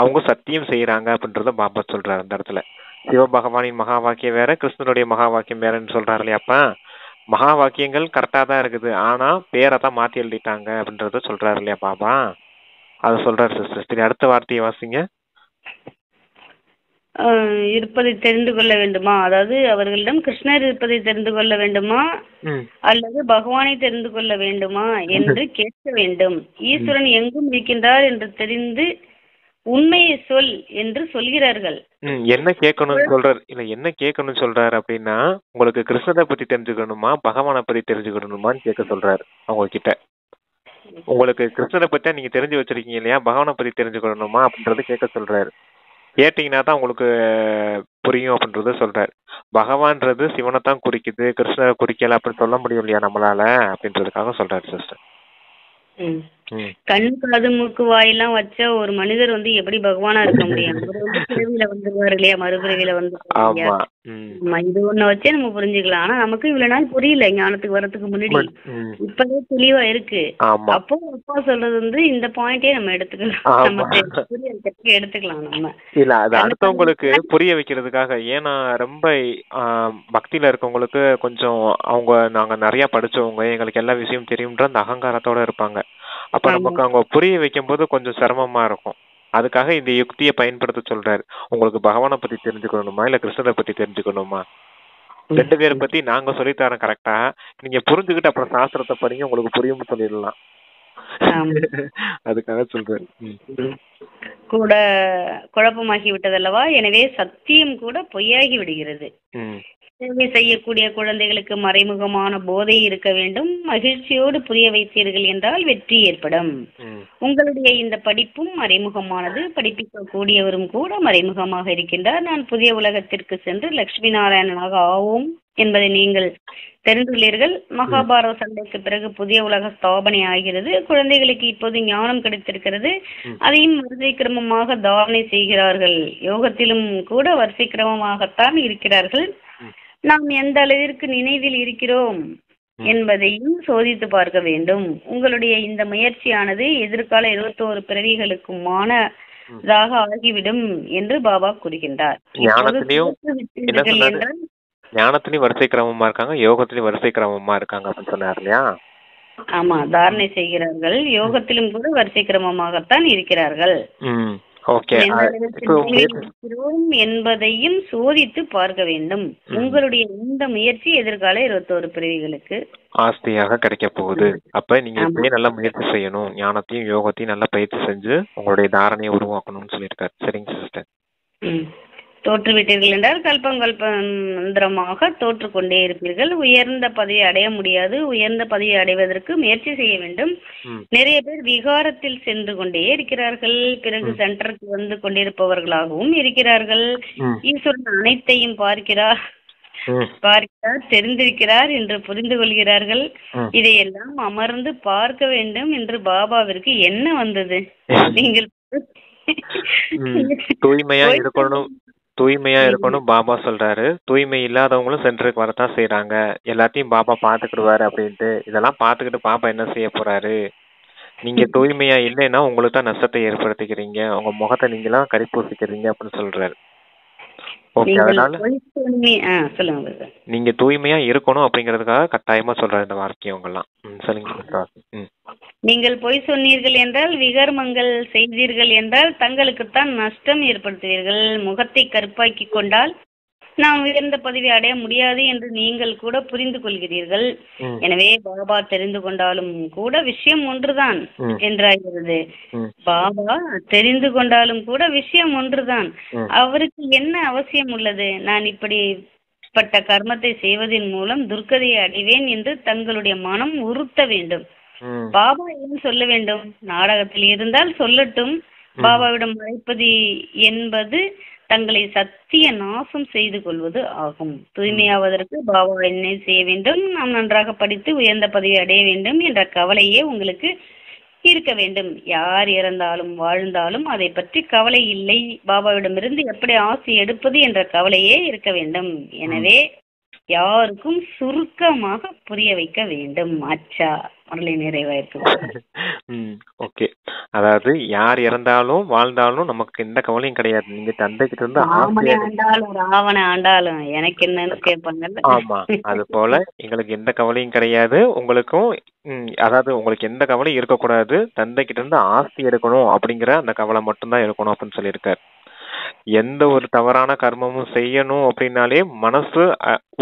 அவங்க சத்தியம் செய்யறாங்க அப்படின்றத பாபா சொல்றாரு அந்த இடத்துல. சிவபகவானின் மகா வாக்கியம் வேற, கிருஷ்ணனுடைய மகா வாக்கியம் வேறன்னு சொல்றாரு இல்லையாப்பா. மகா வாக்கியங்கள் கரெக்டா தான் இருக்குது, ஆனா பேரை தான் மாத்தி எழுதிட்டாங்க அப்படின்றத சொல்றாரு இல்லையா பாபா. அத சொல்றாரு சிஸ்டர். சரி, அடுத்த வார்த்தையை வாசிங்க. இருப்பதை தெரிந்து கொள்ள வேண்டுமா, அதாவது அவர்களிடம் கிருஷ்ணர் இருப்பதை தெரிந்து கொள்ள வேண்டுமா அல்லது பகவானை தெரிந்து கொள்ள வேண்டுமா என்று கேட்க வேண்டும். ஈஸ்வரன் எங்கும் இருக்கின்றார் என்று தெரிந்து உண்மையை சொல் என்று சொல்கிறார்கள். என்ன கேட்கணும்னு சொல்றாரு, இல்ல என்ன கேட்கணும்னு சொல்றாரு அப்படின்னா, உங்களுக்கு கிருஷ்ணரை பத்தி தெரிஞ்சுக்கணுமா பகவானை பத்தி தெரிஞ்சுக்கணுமான்னு கேட்க சொல்றாரு அவங்க கிட்ட. உங்களுக்கு கிருஷ்ணரை பத்தி நீங்க தெரிஞ்சு வச்சிருக்கீங்க இல்லையா, பகவானை பத்தி தெரிஞ்சுக்கணுமா அப்படின்றத கேட்க சொல்றாரு. கேட்டீங்கன்னா தான் உங்களுக்கு புரியும் அப்படின்றத சொல்றாரு. பகவான்றது சிவனை தான் குறிக்குது, கிருஷ்ணரை குறிக்கல அப்படின்னு சொல்ல முடியும் இல்லையா நம்மளால, அப்படின்றதுக்காக சொல்றாரு சிஸ்டர். கண் காது மூக்கு வாயெல்லாம் வச்ச ஒரு மனிதர் எப்படி பகவானா இருக்க முடியும்? பிறவியில வந்துருவாரு இல்லையா, மறுபிறவியில வந்து இது ஒண்ண வச்சே நம்ம புரிஞ்சுக்கலாம். ஆனா நமக்கு இவ்வளவு நாள் புரியல ஞானத்துக்கு வர்றதுக்கு முன்னாடி. இப்பவே தெளிவா இருக்கு. அப்போ அப்பா சொல்றது இந்த பாயிண்டே நம்ம எடுத்துக்கலாம், நம்ம எடுத்துக்கலாம். நம்ம இல்ல அது அடுத்தவங்களுக்கு புரிய வைக்கிறதுக்காக. ஏன்னா ரொம்ப பக்தியில இருக்கவங்களுக்கு கொஞ்சம் நாங்க நிறைய படிச்சவங்க, எங்களுக்கு எல்லா விஷயம் தெரியும்ன்ற அந்த அகங்காரத்தோட இருப்பாங்க. அப்ப நமக்கு அவங்க புரிய வைக்கும் போது கொஞ்சம் சிரமமா இருக்கும். அதுக்காக இந்த யுக்தியை பயன்படுத்த சொல்றாரு. உங்களுக்கு பகவானை பத்தி தெரிஞ்சுக்கணுமா இல்ல கிருஷ்ணரை பத்தி தெரிஞ்சுக்கணுமா, ரெண்டு பேரை பத்தி நாங்க சொல்லித்தரோம் கரெக்டா, நீங்க புரிஞ்சுக்கிட்டு அப்புறம் சாஸ்திரத்தை படிங்க, உங்களுக்கு புரியும்னு சொல்லிடலாம். அதுக்காக சொல்றாரு. கூட குழப்பமாகி விட்டதல்லவா, எனவே சத்தியம் கூட பொய்யாகி விடுகிறது. சேவை செய்யக்கூடிய குழந்தைகளுக்கு மறைமுகமான போதை இருக்க வேண்டும். மகிழ்ச்சியோடு புரிய வைத்தீர்கள் என்றால் வெற்றி ஏற்படும். உங்களுடைய இந்த படிப்பும் மறைமுகமானது, படிப்பிக்க கூடியவரும் கூட மறைமுகமாக இருக்கின்றார். நான் புதிய உலகத்திற்கு சென்று லட்சுமி நாராயணனாக ஆவோம் என்பதை நீங்கள் தெரிந்துள்ளீர்கள். மகாபாரத சண்டைக்கு பிறகு புதிய உலக ஸ்தாபனை ஆகிறது. குழந்தைகளுக்கு இப்போது ஞானம் கிடைத்திருக்கிறது. அதையும் வரிசை கிரமமாக தாரணை செய்கிறார்கள். யோகத்திலும் கூட வரிசை கிரமமாகத்தான் இருக்கிறார்கள். நாம் எந்த அளவிற்கு நினைவில் இருக்கிறோம் என்பதையும் சோதித்து பார்க்க வேண்டும். உங்களுடைய இந்த முயற்சியானது எதிர்கால 21 பிறவிகளுக்குமானதாக ஆகிவிடும் என்று பாபா கூறுகின்றார். ஞானத்திலையும் வரிசை கிரமமா இருக்காங்க, யோகத்திலையும் வரிசை கிரமமா இருக்காங்க அப்படின்னு சொன்னார் இல்லையா. ஆமா, தாரணை செய்கிறார்கள். யோகத்திலும் கூட வரிசை கிரமமாகத்தான் இருக்கிறார்கள் என்பதையும் சோதித்து பார்க்க வேண்டும். உங்களுடைய இந்த முயற்சி எதிர்கால 21 பிறவிகளுக்கு ஆஸ்தியாக கிடைக்க போகுது. அப்ப நீங்க இப்படியே நல்லா முயற்சி செய்யணும், ஞானத்தையும் யோகத்தையும் நல்லா பயிற்சி செஞ்சு உங்களுடைய தாரணையை உருவாக்கணும்னு சொல்லியிருக்காரு. சரிங்க சிஸ்டர். தோற்றுவிட்டீர்கள் என்றால் கல்பங்கல்பந்திரமாக தோற்றுக்கொண்டே இருப்பீர்கள். உயர்ந்த பதவியை அடைய முடியாது. உயர்ந்த பதவியை அடைவதற்கு முயற்சி செய்ய வேண்டும். நிறைய பேர் விகாரத்தில் சென்று கொண்டே இருக்கிறார்கள். பிறகு சென்டருக்கு வந்து கொண்டிருப்பவர்களாகவும் இருக்கிறார்கள். ஈஸ்வரன் அனைத்தையும் பார்க்கிறார், தெரிந்திருக்கிறார் என்று புரிந்து கொள்கிறார்கள். இதையெல்லாம் அமர்ந்து பார்க்க வேண்டும் என்று பாபாவிற்கு என்ன வந்தது? நீங்கள் தூய்மையா இருக்கணும் பாபா சொல்றாரு. தூய்மை இல்லாதவங்களும் சென்டருக்கு வரத்தான் செய்யறாங்க. எல்லாத்தையும் பாபா பாத்துக்கிடுவாரு அப்படின்ட்டு. இதெல்லாம் பாத்துக்கிட்டு பாபா என்ன செய்ய போறாரு? நீங்க தூய்மையா இல்லைன்னா உங்களுக்கு தான் நஷ்டத்தை ஏற்படுத்திக்கிறீங்க, உங்க முகத்தை நீங்களாம் கரிப்பூசிக்கிறீங்க அப்படின்னு சொல்றாரு. அதனால நீங்க தூய்மையா இருக்கணும் அப்படிங்கறதுக்காக கட்டாயமா சொல்றாரு இந்த வாக்கியங்கள் எல்லாம். சொல்லுங்க. நீங்கள் பொய் சொன்னீர்கள் என்றால், விகர்மங்கள் செய்தீர்கள் என்றால் தங்களுக்குத்தான் நஷ்டம் ஏற்படுத்துவீர்கள். முகத்தை கருப்பாக்கி கொண்டால் நாம் உயர்ந்த பதவி அடைய முடியாது என்று நீங்கள் கூட புரிந்து கொள்கிறீர்கள். எனவே பாபா தெரிந்து கொண்டாலும் கூட விஷயம் ஒன்றுதான் என்றாகிறது. பாபா தெரிந்து கொண்டாலும் கூட விஷயம் ஒன்றுதான். அவருக்கு என்ன அவசியம் உள்ளது? நான் இப்படிப்பட்ட கர்மத்தை செய்வதன் மூலம் துர்க்கதையை அடைவேன் என்று தங்களுடைய மனம் உறுத்த வேண்டும். பாபா ஏன் சொல்ல வேண்டும்? நாடகத்தில் இருந்தால் சொல்லட்டும். பாபாவிடம் மறைப்பது என்பது தங்களை சத்திய நாசம் செய்து கொள்வது ஆகும். தூய்மையாவதற்கு பாபா என்ன செய்ய வேண்டும்? நாம் நன்றாக படித்து உயர்ந்த பதவி அடைய வேண்டும் என்ற கவலையே உங்களுக்கு இருக்க வேண்டும். யார் இறந்தாலும் வாழ்ந்தாலும் அதை பற்றி கவலை இல்லை. பாபாவிடமிருந்து எப்படி ஆசி எடுப்பது என்ற கவலையே இருக்க வேண்டும். எனவே யாருக்கும் சுருக்கமாக புரிய வைக்க வேண்டும். அச்சா முரளி நிறைவாயிருக்கு. ஓகே. அதாவது யார் இறந்தாலும் வாழ்ந்தாலும் நமக்கு எந்த கவலையும் கிடையாது. நீங்க தந்தை கிட்ட இருந்து ராமனை ஆண்டாலும் ராவண ஆண்டாலும் எனக்கு என்னன்னு கேட்பாங்கல்ல. ஆமா, அது போல எங்களுக்கு எந்த கவலையும் கிடையாது. உங்களுக்கும் அதாவது உங்களுக்கு எந்த கவலையும் இருக்கக்கூடாது. தந்தை கிட்ட இருந்து ஆஸ்தி எடுக்கணும் அப்படிங்கிற அந்த கவலை மட்டும்தான் இருக்கணும் அப்படின்னு சொல்லியிருக்காரு. எந்த ஒரு தவறான கர்மமும் செய்யணும் அப்படின்னாலே மனசு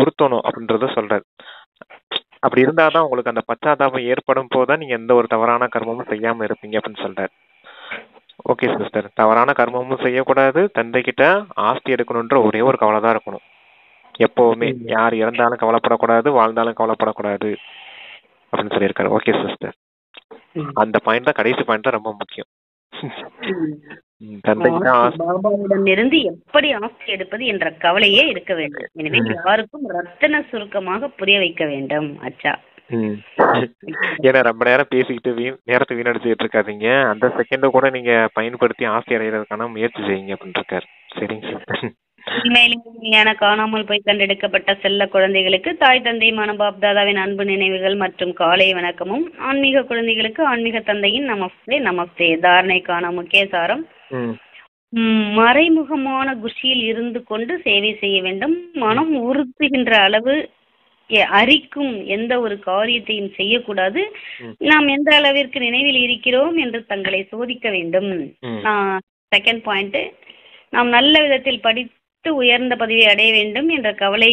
உறுத்தணும் அப்படின்றத சொல்றாரு. அப்படி இருந்தாதான் உங்களுக்கு அந்த பச்சாதாபம் ஏற்படும் போதுதான் நீங்க எந்த ஒரு தவறான கர்மமும் செய்யாம இருப்பீங்க அப்படின்னு சொல்றாரு. ஓகே சிஸ்டர், தவறான கர்மமும் செய்யக்கூடாது, தந்தை கிட்ட ஆஸ்தி எடுக்கணும்ன்ற ஒரே ஒரு கவலை தான் இருக்கணும் எப்பவுமே. யார் இறந்தாலும் கவலைப்படக்கூடாது, வாழ்ந்தாலும் கவலைப்படக்கூடாது அப்படின்னு சொல்லியிருக்காரு. ஓகே சிஸ்டர், அந்த பாயிண்ட் தான், கடைசி பாயிண்ட் தான் ரொம்ப முக்கியம். பாபாவிடம் இருந்து எப்படி ஆஸ்தி எடுப்பது என்ற கவலையே இருக்க வேண்டும். எனவே யாருக்கும் ரத்தன சுருக்கமாக புரிய வைக்க வேண்டும். அச்சா, ஏன்னா ரொம்ப நேரம் பேசிக்கிட்டு நேரத்தை வீணடிச்சுட்டு இருக்காதீங்க. அந்த செகண்ட் கூட நீங்க பயன்படுத்தி ஆஸ்தி அடைகிறதுக்கான முயற்சி செய்யுங்க அப்படின்னு இருக்காரு. சரிங்க சார். உண்மையிலேயே காணாமல் போய் கண்டெடுக்கப்பட்ட செல்ல குழந்தைகளுக்கு தாய் தந்தையுமான பாப்தாதாவின் அன்பு நினைவுகள் மற்றும் காலை வணக்கமும், ஆன்மீக குழந்தைகளுக்கு ஆன்மீக தந்தையின் நமஸ்தே நமஸ்தே. தாரணைக்கான முக்கிய சாரம்: மறைமுகமான குஷியில் இருந்து கொண்டு சேவை செய்ய வேண்டும். மனம் உறுத்துகின்ற அளவு அரிக்கும் எந்த ஒரு காரியத்தையும் செய்யக்கூடாது. நாம் எந்த அளவிற்கு நினைவில் இருக்கிறோம் என்று தங்களை சோதிக்க வேண்டும். செகண்ட் பாயிண்ட், நாம் நல்ல விதத்தில் படித்து உயர்ந்த பதவியை அடைய வேண்டும் என்ற கவலை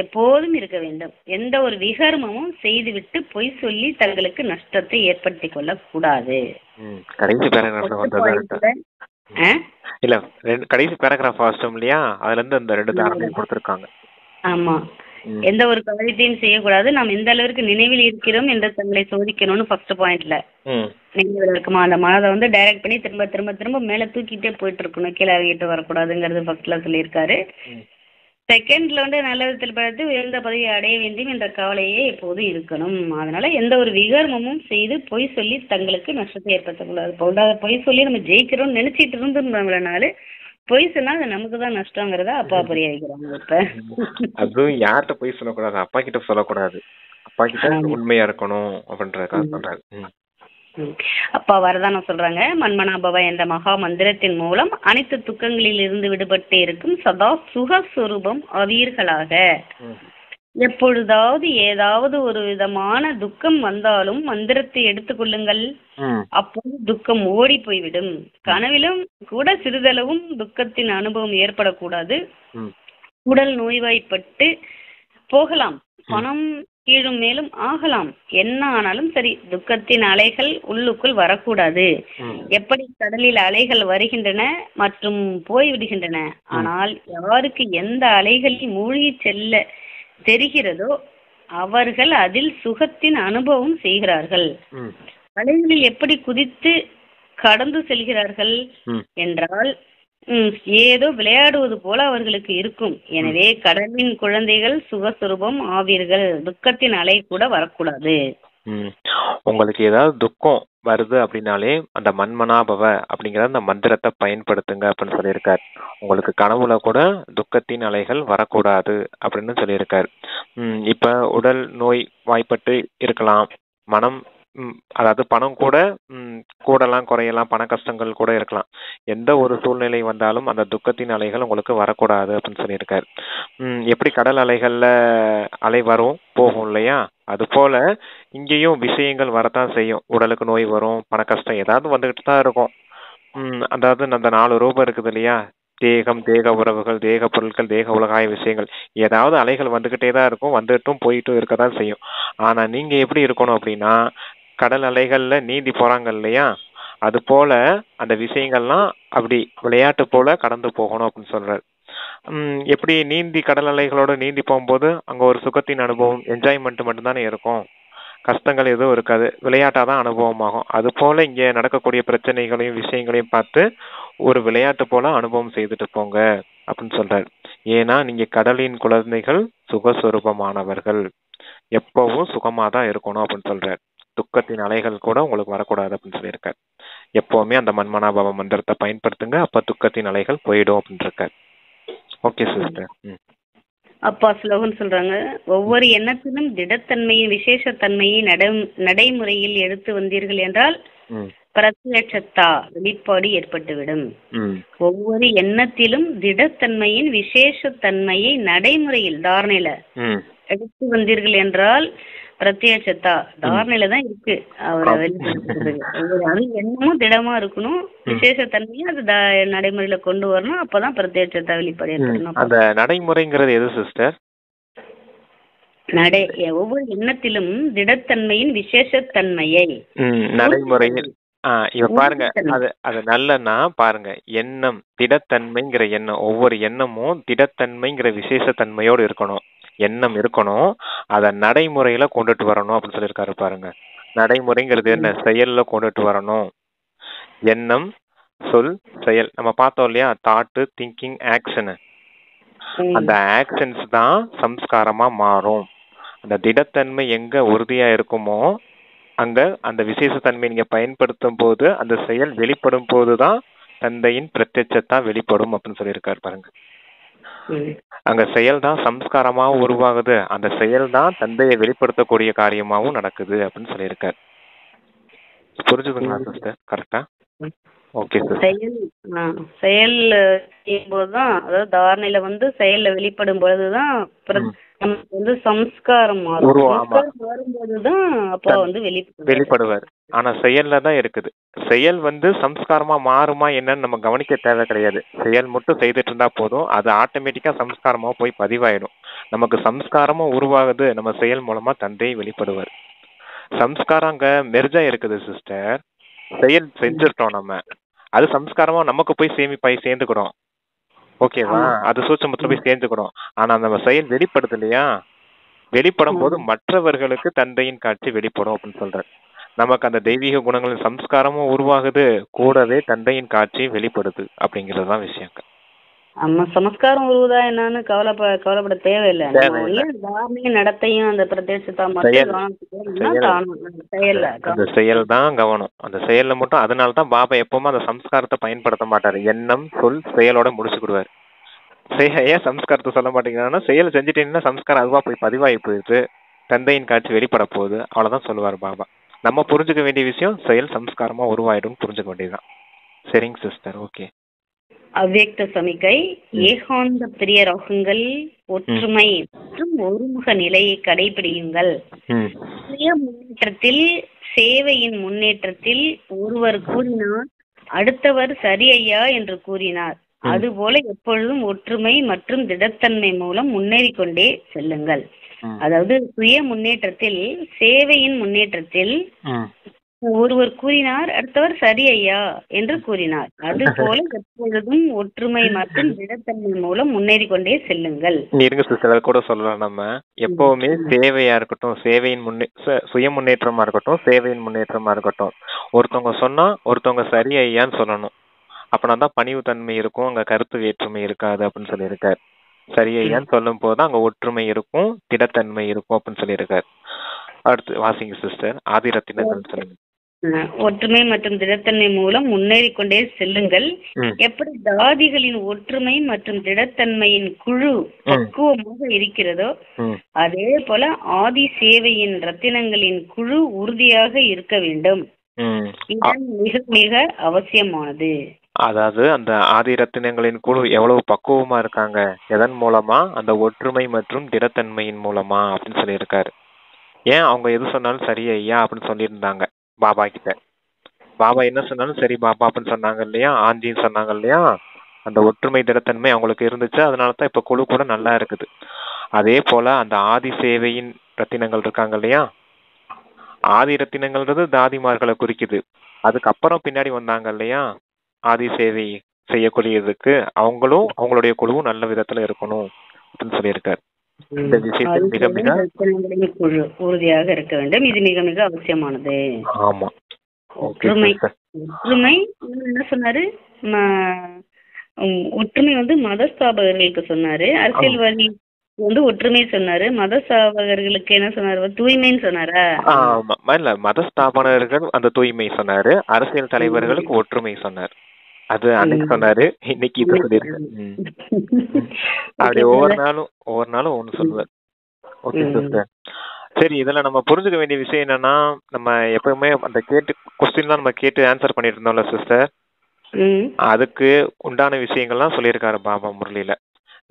எப்போதும் இருக்க வேண்டும். எந்த ஒரு விகர்மமும் செய்துவிட்டு பொய் சொல்லி தங்களுக்கு நஷ்டத்தை ஏற்படுத்தி கொள்ள கூடாது. கடைசி பேராகிராஃப் வாசிச்சோம் இல்லையா, அதுல இருந்து அந்த ரெண்டு தாரணை கொடுத்திருக்காங்க. ஆமா, எந்த ஒரு காரியத்தையும் செய்யக்கூடாது. நாம் எந்த அளவிற்கு நினைவில் இருக்கிறோம் என்று தங்களை சோதிக்கணும்னு ஃபர்ஸ்ட் பாயிண்ட்ல நினைவில் இருக்குமா, அந்த மனதை டைரக்ட் பண்ணி திரும்ப திரும்ப திரும்ப மேல தூக்கிட்டே போயிட்டு இருக்கணும், கீழே இறங்கிட்டு வரக்கூடாதுங்கிறது ஃபர்ஸ்ட்ல சொல்லியிருக்காரு. செகண்ட்ல நல்ல விதத்தில் பார்த்து உயர்ந்த பதவியை அடைய வேண்டும் என்ற கவலையே எப்போதும் இருக்கணும். அதனால எந்த ஒரு விகர்மமும் செய்து பொய் சொல்லி தங்களுக்கு நஷ்டத்தை ஏற்படுத்தக்கூடாது. பொய் சொல்லி நம்ம ஜெயிக்கிறோம்னு நினைச்சிட்டு இருந்தோம்னால பொய் சொன்னா அது நமக்கு தான் நஷ்டங்கிறத அப்பா புரிய வைக்கிறாங்க. இப்ப அதுவும் யார்கிட்ட பொய் சொல்லக்கூடாது, அப்பா கிட்ட சொல்லக்கூடாது, அப்பா கிட்ட உண்மையா இருக்கணும் அப்படின்றதுக்காக சொல்றாரு. அப்பா வரதானம் சொல்றாங்க: மன்மனாபவ என்ற மகா மந்திரத்தின் மூலம் அனைத்து துக்கங்களில் இருந்து விடுபட்டு இருக்கும் சதா சுகஸ்வரூபம் அவீர்களாக. எப்பொழுதாவது ஏதாவது ஒரு விதமான துக்கம் வந்தாலும் மந்திரத்தை எடுத்துக்கொள்ளுங்கள், அப்போது துக்கம் ஓடி போய்விடும். கனவிலும் கூட சிறிதளவும் துக்கத்தின் அனுபவம் ஏற்படக்கூடாது. உடல் நோய்வாய்ப்பட்டு போகலாம், பணம் கீழும் மேலும் ஆகலாம், என்ன ஆனாலும் சரி, துக்கத்தின் அலைகள் உள்ளுக்குள் வரக்கூடாது. எப்படி கடலில் அலைகள் வருகின்றன மற்றும் போய்விடுகின்றன, ஆனால் யாருக்கு எந்த அலைகளில் மூழ்கி செல்ல தெரிகிறதோ அவர்கள் அதில் சுகத்தின் அனுபவம் செய்கிறார்கள். அலைகளில் எப்படி குதித்து கடந்து செல்கிறார்கள் என்றால் ஏதோ விளையாடுவது போல அவர்களுக்கு இருக்கும். எனவே கடலின் குழந்தைகள் சுகஸ்வரூபம் ஆவீர்கள், துக்கத்தின் அலை கூட வரக்கூடாது. உங்களுக்கு ஏதாவது துக்கம் வருது அப்படின்னாலே அந்த மன்மனாபவ அப்படிங்கிற அந்த மந்திரத்தை பயன்படுத்துங்க அப்படின்னு சொல்லியிருக்காரு. உங்களுக்கு கனவுல கூட துக்கத்தின் அலைகள் வரக்கூடாது அப்படின்னு சொல்லியிருக்காரு. இப்ப உடல் நோய் வாய்ப்பட்டு இருக்கலாம், மனம் அதாவது பணம் கூட கூடலாம் குறையலாம், பண கஷ்டங்கள் கூட இருக்கலாம். எந்த ஒரு சூழ்நிலை வந்தாலும் அந்த துக்கத்தின் அலைகள் உங்களுக்கு வரக்கூடாது அப்படின்னு சொல்லியிருக்காரு. எப்படி கடல் அலைகள்ல அலை வரும் போகும் இல்லையா, அது போல இங்கேயும் விஷயங்கள் வரத்தான் செய்யும். உடலுக்கு நோய் வரும், பண கஷ்டம் ஏதாவது வந்துகிட்டு தான் இருக்கும். அதாவது அந்த 4 ரூபம் இருக்குது இல்லையா, தேகம், தேக உறவுகள், தேக பொருட்கள், தேக உலகாய விஷயங்கள், ஏதாவது அலைகள் வந்துகிட்டே தான் இருக்கும், வந்துட்டும் போயிட்டும் இருக்கதான் செய்யும். ஆனா நீங்க எப்படி இருக்கணும் அப்படின்னா, கடல் அலைகள்ல நீந்தி போறாங்க இல்லையா, அது போல அந்த விஷயங்கள்லாம் அப்படி விளையாட்டு போல கடந்து போகணும் அப்படின்னு சொல்றாரு. எப்படி நீந்தி கடல் அலைகளோட நீந்தி போகும்போது அங்க ஒரு சுகத்தின் அனுபவம், என்ஜாய்மெண்ட் மட்டும்தானே இருக்கும், கஷ்டங்கள் எதுவும் இருக்காது, விளையாட்டாதான் அனுபவமாகும். அது போல இங்க நடக்கக்கூடிய பிரச்சனைகளையும் விஷயங்களையும் பார்த்து ஒரு விளையாட்டு போல அனுபவம் செய்துட்டு போங்க அப்படின்னு சொல்றாரு. ஏன்னா நீங்க கடலின் குழந்தைகள் சுகஸ்வரூபமானவர்கள், எப்பவும் சுகமா தான் இருக்கணும் அப்படின்னு சொல்றாரு. துக்கத்தின் அலைகள் கூட உங்களுக்கு வரக்கூடாது அப்படின்னு சொல்லியிருக்காரு. எப்பவுமே அந்த மன்மனாபவ மந்திரத்தை பயன்படுத்துங்க, அப்ப துக்கத்தின் அலைகள் போயிடும் அப்படின்னு இருக்காரு. Okay sister. அப்பா ஸ்லோகன் சொல்றாங்க, ஒவ்வொரு எண்ணத்திலும் திடத்தன்மையின் விசேஷத்தன்மையை நடைமுறையில் எடுத்து வந்தீர்கள் என்றால் பிரத்யட்சத்தா வெளிப்பாடு ஏற்பட்டுவிடும். ஒவ்வொரு எண்ணத்திலும் திடத்தன்மையின் விசேஷத்தன்மையை நடைமுறையில் தாரணையில எடுத்து வந்தீர்கள் என்றால் பிரத்யட்சத்தா தாரணையில தான் இருக்கு. அவரை வெளிப்படுத்துறது ஒவ்வொரு எண்ணமும் திடமா இருக்கணும், விசேஷத்தன்மையும் அது நடைமுறையில கொண்டு வரணும். அப்பதான் பிரத்யட்சத்தா வெளிப்பாடு ஏற்படணும். அந்த நடைமுறைங்கிறது எது சிஸ்டர்? ஒவ்வொரு எண்ணத்திலும் திடத்தன்மையின் விசேஷத்தன்மையை நடைமுறையில் இப்ப பாருங்க, அது நல்லன்னா பாருங்க, எண்ணம் திடத்தன்மைங்கிற எண்ணம், ஒவ்வொரு எண்ணமும் திடத்தன்மைங்கிற விசேஷத்தன்மையோடு இருக்கணும், எண்ணம் இருக்கணும், அத நடைமுறையில கொண்டுட்டு வரணும் அப்படின்னு சொல்லியிருக்காரு பாருங்க. நடைமுறைங்கிறது என்ன? செயல்ல கொண்டுட்டு வரணும். எண்ணம், சொல், செயல். நம்ம பார்த்தோம் இல்லையா, தாட்டு, திங்கிங், ஆக்ஷன். அந்த ஆக்ஷன்ஸ் தான் சம்ஸ்காரமா மாறும். அந்த திடத்தன்மை எங்க உறுதியா இருக்குமோ அங்க அந்த விசேஷத்தன்மை நீங்க பயன்படுத்தும் போது அந்த செயல் வெளிப்படும் போதுதான் தந்தையின் பிரத்யட்சத்தா வெளிப்படும் அப்படின்னு சொல்லியிருக்காரு பாருங்க. அங்க செயல் தான் சம்ஸ்காரமாவும் உருவாகுது, அந்த செயல் தான் தந்தையை வெளிப்படுத்தக்கூடிய காரியமாவும் நடக்குது அப்படின்னு சொல்லியிருக்காரு. புரிஞ்சுதுங்களா சிஸ்டர்? கரெக்டா? Okay sir. செயல் செய்யும்போதுதான், அதாவது தாரணையில செயல்ல வெளிப்படும் பொழுதுதான் நமக்கு சம்ஸ்காரம் மாறும்போதுதான் அப்பா வெளிப்படுவார். ஆனா செயல்ல தான் இருக்குது. செயல் சம்ஸ்காரமா மாறுமா என்னன்னு நம்ம கவனிக்க தேவை கிடையாது. செயல் மட்டும் செய்துட்டு இருந்தா போதும், அது ஆட்டோமேட்டிக்கா சம்ஸ்காரமா போய் பதிவாயிடும். நமக்கு சம்ஸ்காரமும் உருவாகுது, நம்ம செயல் மூலமா தந்தையை வெளிப்படுவார். சம்ஸ்காரம் அங்க மெர்ஜா இருக்குது சிஸ்டர். செயல் செஞ்சிருட்டோம் நம்ம, அது சம்ஸ்காரமா நமக்கு போய் சேர்ந்துக்கிறோம். ஓகேவா? அது சூட்சமத்துல போய் சேர்ந்துக்கிறோம். ஆனா நம்ம செயல் வெளிப்படுது இல்லையா, வெளிப்படும் போது மற்றவர்களுக்கு தந்தையின் காட்சி வெளிப்படும் அப்படின்னு சொல்றேன். நமக்கு அந்த தெய்வீக குணங்களின் சம்ஸ்காரமும் உருவாகுது, கூடவே தந்தையின் காட்சி வெளிப்படுது அப்படிங்கறதுதான் விஷயம். சமஸ்காரம் உருவதா என்னன்னு கவலைப்பட தேவையில்லை. நடத்தையும் அந்த அந்த செயல் தான் கவனம். அந்த செயல்ல மட்டும். அதனாலதான் பாபா எப்பவுமே அந்த சம்ஸ்காரத்தை பயன்படுத்த மாட்டாரு. எண்ணம், சொல், செயலோட முடிச்சுக்கிடுவாரு. ஏன் சம்ஸ்காரத்தை சொல்ல மாட்டேங்கிறான்னா, செயல் செஞ்சுட்டீங்கன்னா சம்ஸ்காரம் அதுவா போய் பதிவாகி போயிடுது, தந்தையின் காட்சி வெளிப்பட போகுது, அவ்வளவுதான் சொல்லுவாரு பாபா. நம்ம புரிஞ்சுக்க வேண்டிய விஷயம் செயல் சம்ஸ்காரமா உருவாயிடும் புரிஞ்சுக்க வேண்டியதுதான். சரிங்க சிஸ்டர். ஓகே. அவ்யக்த சமிக்கை ஏகாந்த பிரிய ராகங்கள் ஒற்றுமை மற்றும் ஒருமுக நிலையை கடைபிடியுங்கள். சுய முன்னேற்றத்தில், சேவையின் முன்னேற்றத்தில் ஒருவர் கூறினார், அடுத்தவர் சரி ஐயா என்று கூறினார். அதுபோல எப்பொழுதும் ஒற்றுமை மற்றும் திடத்தன்மை மூலம் முன்னேறி கொண்டே செல்லுங்கள். அதாவது சுய முன்னேற்றத்தில், சேவையின் முன்னேற்றத்தில் ஒருவர் கூறினார், அடுத்தவர் சரி ஐயா என்று கூறினார். அதுபோல எப்பொழுதும் ஒற்றுமை மற்றும் திடத்தன்மை மூலம் முன்னேறி கொண்டே செல்லுங்கள். இருங்க சிஸ்டர், கூட சொல்லலாம். நம்ம எப்பவுமே சேவையா இருக்கட்டும், சேவையின் சுய முன்னேற்றமா இருக்கட்டும், சேவையின் முன்னேற்றமா இருக்கட்டும், ஒருத்தவங்க சொன்னா ஒருத்தவங்க சரி ஐயான்னு சொல்லணும். அப்படின்னா தான் பணிவு தன்மை இருக்கும், அங்க கருத்து வேற்றுமை இருக்காது அப்படின்னு சொல்லியிருக்காரு. சரி ஐயான்னு சொல்லும் போதுதான் அங்க ஒற்றுமை இருக்கும், திடத்தன்மை இருக்கும் அப்படின்னு சொல்லியிருக்காரு. அடுத்து வாசிங்க சிஸ்டர். ஆதிரத்தினர்கள் சொல்லுங்க. ஒற்றுமை மற்றும் திடத்தன்மை மூலம் முன்னேறி கொண்டே செல்லுங்கள். எப்படி தாதிகளின் ஒற்றுமை மற்றும் திடத்தன்மையின் குழு பக்குவமாக இருக்கிறதோ, அதே போல ஆதி சேவையின் ரத்தினங்களின் குழு உறுதியாக இருக்க வேண்டும். இது மிக மிக அவசியமானது. அதாவது அந்த ஆதி ரத்தினங்களின் குழு எவ்வளவு பக்குவமா இருக்காங்க, எதன் மூலமா? அந்த ஒற்றுமை மற்றும் திடத்தன்மையின் மூலமா அப்படின்னு சொல்லியிருக்காரு. ஏன் அவங்க எது சொன்னாலும் சரி ஐயா அப்படின்னு சொல்லியிருந்தாங்க பாபா கிட்ட. பாபா என்ன சொன்னாலும் சரி பாபா அப்படின்னு சொன்னாங்க இல்லையா, ஆஞ்சின்னு சொன்னாங்க இல்லையா. அந்த ஒற்றுமை திடத்தன்மை அவங்களுக்கு இருந்துச்சு, அதனாலதான் இப்ப குழு கூட நல்லா இருக்குது. அதே போல அந்த ஆதி சேவையின் ரத்தினங்கள் இருக்காங்க இல்லையா, ஆதி ரத்தினங்கள்ன்றது தாதிமார்களை குறிக்குது. அதுக்கப்புறம் பின்னாடி வந்தாங்க இல்லையா ஆதி சேவை செய்யக்கூடியதுக்கு, அவங்களும் அவங்களுடைய குழுவும் நல்ல விதத்துல இருக்கணும் அப்படின்னு சொல்லியிருக்காரு. இந்த விஷயத்தில் மிக மிக உறுதியாக இருக்க வேண்டும். இது மிக மிக அவசியமானது. ஆமா. ஒற்றுமை ஒற்றுமை என்ன சொன்னாரு? ஒற்றுமை மதஸ்தாபகர்களுக்கு சொன்னாரு. அரசியல்வாதி வந்து ஒற்றுமை சொன்னாரு. மத ஸ்தாபகர்களுக்கு என்ன சொன்னாரு? தூய்மைன்னு சொன்னாரா? ஆமா இல்ல, மத ஸ்தாபனர்கள் அந்த தூய்மை சொன்னாரு, அரசியல் தலைவர்களுக்கு ஒற்றுமை சொன்னார். அது அன்னைக்கு சொன்னாரு, இன்னைக்கு இது சொல்லியிருக்காரு. அப்படி ஒவ்வொரு நாளும் ஒண்ணு சொல்லுவார். Okay sister. சரி, இதுல நம்ம புரிஞ்சுக்க வேண்டிய விஷயம் என்னன்னா, நம்ம எப்பவுமே அந்த கொஸ்டின்லாம் நம்ம கேட்டு ஆன்சர் பண்ணிட்டு இருந்தோம்ல சிஸ்டர், அதுக்கு உண்டான விஷயங்கள்லாம் சொல்லியிருக்காரு பாபா முரளியில.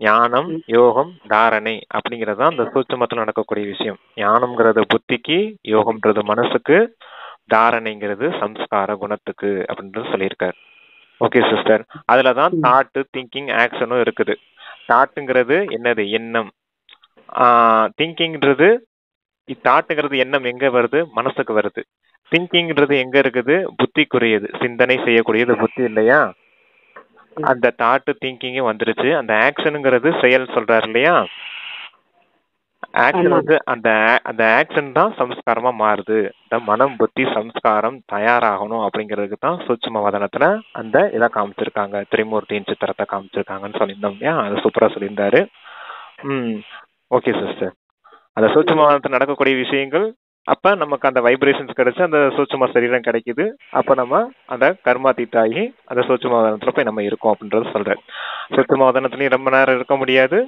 ஞானம், யோகம், தாரணை அப்படிங்கறதுதான் அந்த சூட்சுமத்துல நடக்கக்கூடிய விஷயம். ஞானம்ங்கிறது புத்திக்கு, யோகம்ன்றது மனசுக்கு, தாரணைங்கிறது சம்ஸ்கார குணத்துக்கு அப்படின்றது சொல்லியிருக்காரு. Okay sister. அதுலதான் தாட், திங்கிங், ஆக்ஷனும் இருக்குது. தாட்டுங்கிறது என்னது? எண்ணம். திங்கிங்ன்றது, தாட்டுங்கிறது எண்ணம் எங்க வருது? மனசுக்கு வருது. திங்கிங்ன்றது எங்க இருக்குது? புத்திக்குரியது, சிந்தனை செய்யக்கூடியது புத்தி இல்லையா? அந்த தாட்டு திங்கிங்கும் வந்துருச்சு. அந்த ஆக்ஷனுங்கிறது செயல் சொல்றாரு இல்லையா? ஆக்ஷன் வந்து அந்த ஆக்ஷன் தான் சம்ஸ்காரமா மாறுது. இந்த மனம், புத்தி, சம்ஸ்காரம் தயாராகணும் அப்படிங்கிறதுக்கு தான் சூட்சும வதனத்துல அந்த இதை காமிச்சிருக்காங்க, திரிமூர்த்தியின் சித்திரத்தை காமிச்சிருக்காங்கன்னு சொல்லியிருந்தோம் இல்லையா? அது சூப்பரா சொல்லியிருந்தாரு. Okay sister. அந்த சூட்சும வதனத்துல நடக்கக்கூடிய விஷயங்கள், அப்ப நமக்கு அந்த வைப்ரேஷன்ஸ் கிடைச்சு அந்த சூட்சும சரீரம் கிடைக்குது. அப்ப நம்ம அந்த கர்மாதீத்தாகி அந்த சூட்சும வதனத்துல போய் நம்ம இருக்கோம் அப்படின்றது சொல்றேன். சூட்சும வதனத்துலயும் ரொம்ப நேரம் இருக்க முடியாது.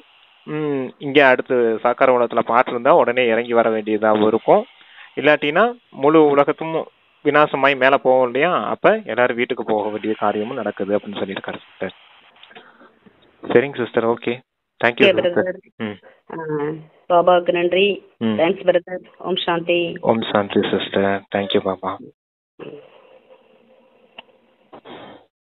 இங்க அடுத்து சாக்கார உலகத்துல பாட்டு இருந்தா உடனே இறங்கி வர வேண்டியதாகவும் இருக்கும். இல்லாட்டினா முழு உலகத்தும் விநாசமாய் மேல போவோம் இல்லையா? அப்ப எல்லாரும் வீட்டுக்கு போக வேண்டிய காரியமும் நடக்குது அப்படின்னு சொல்லியிருக்காரு சிஸ்டர். சரிங்க சிஸ்டர். Okay, thank you sister. பாபாவுக்கு நன்றி. Thanks brother. ஓம் சாந்தி. ஓம் சாந்தி சிஸ்டர். தேங்க்யூ பாபா.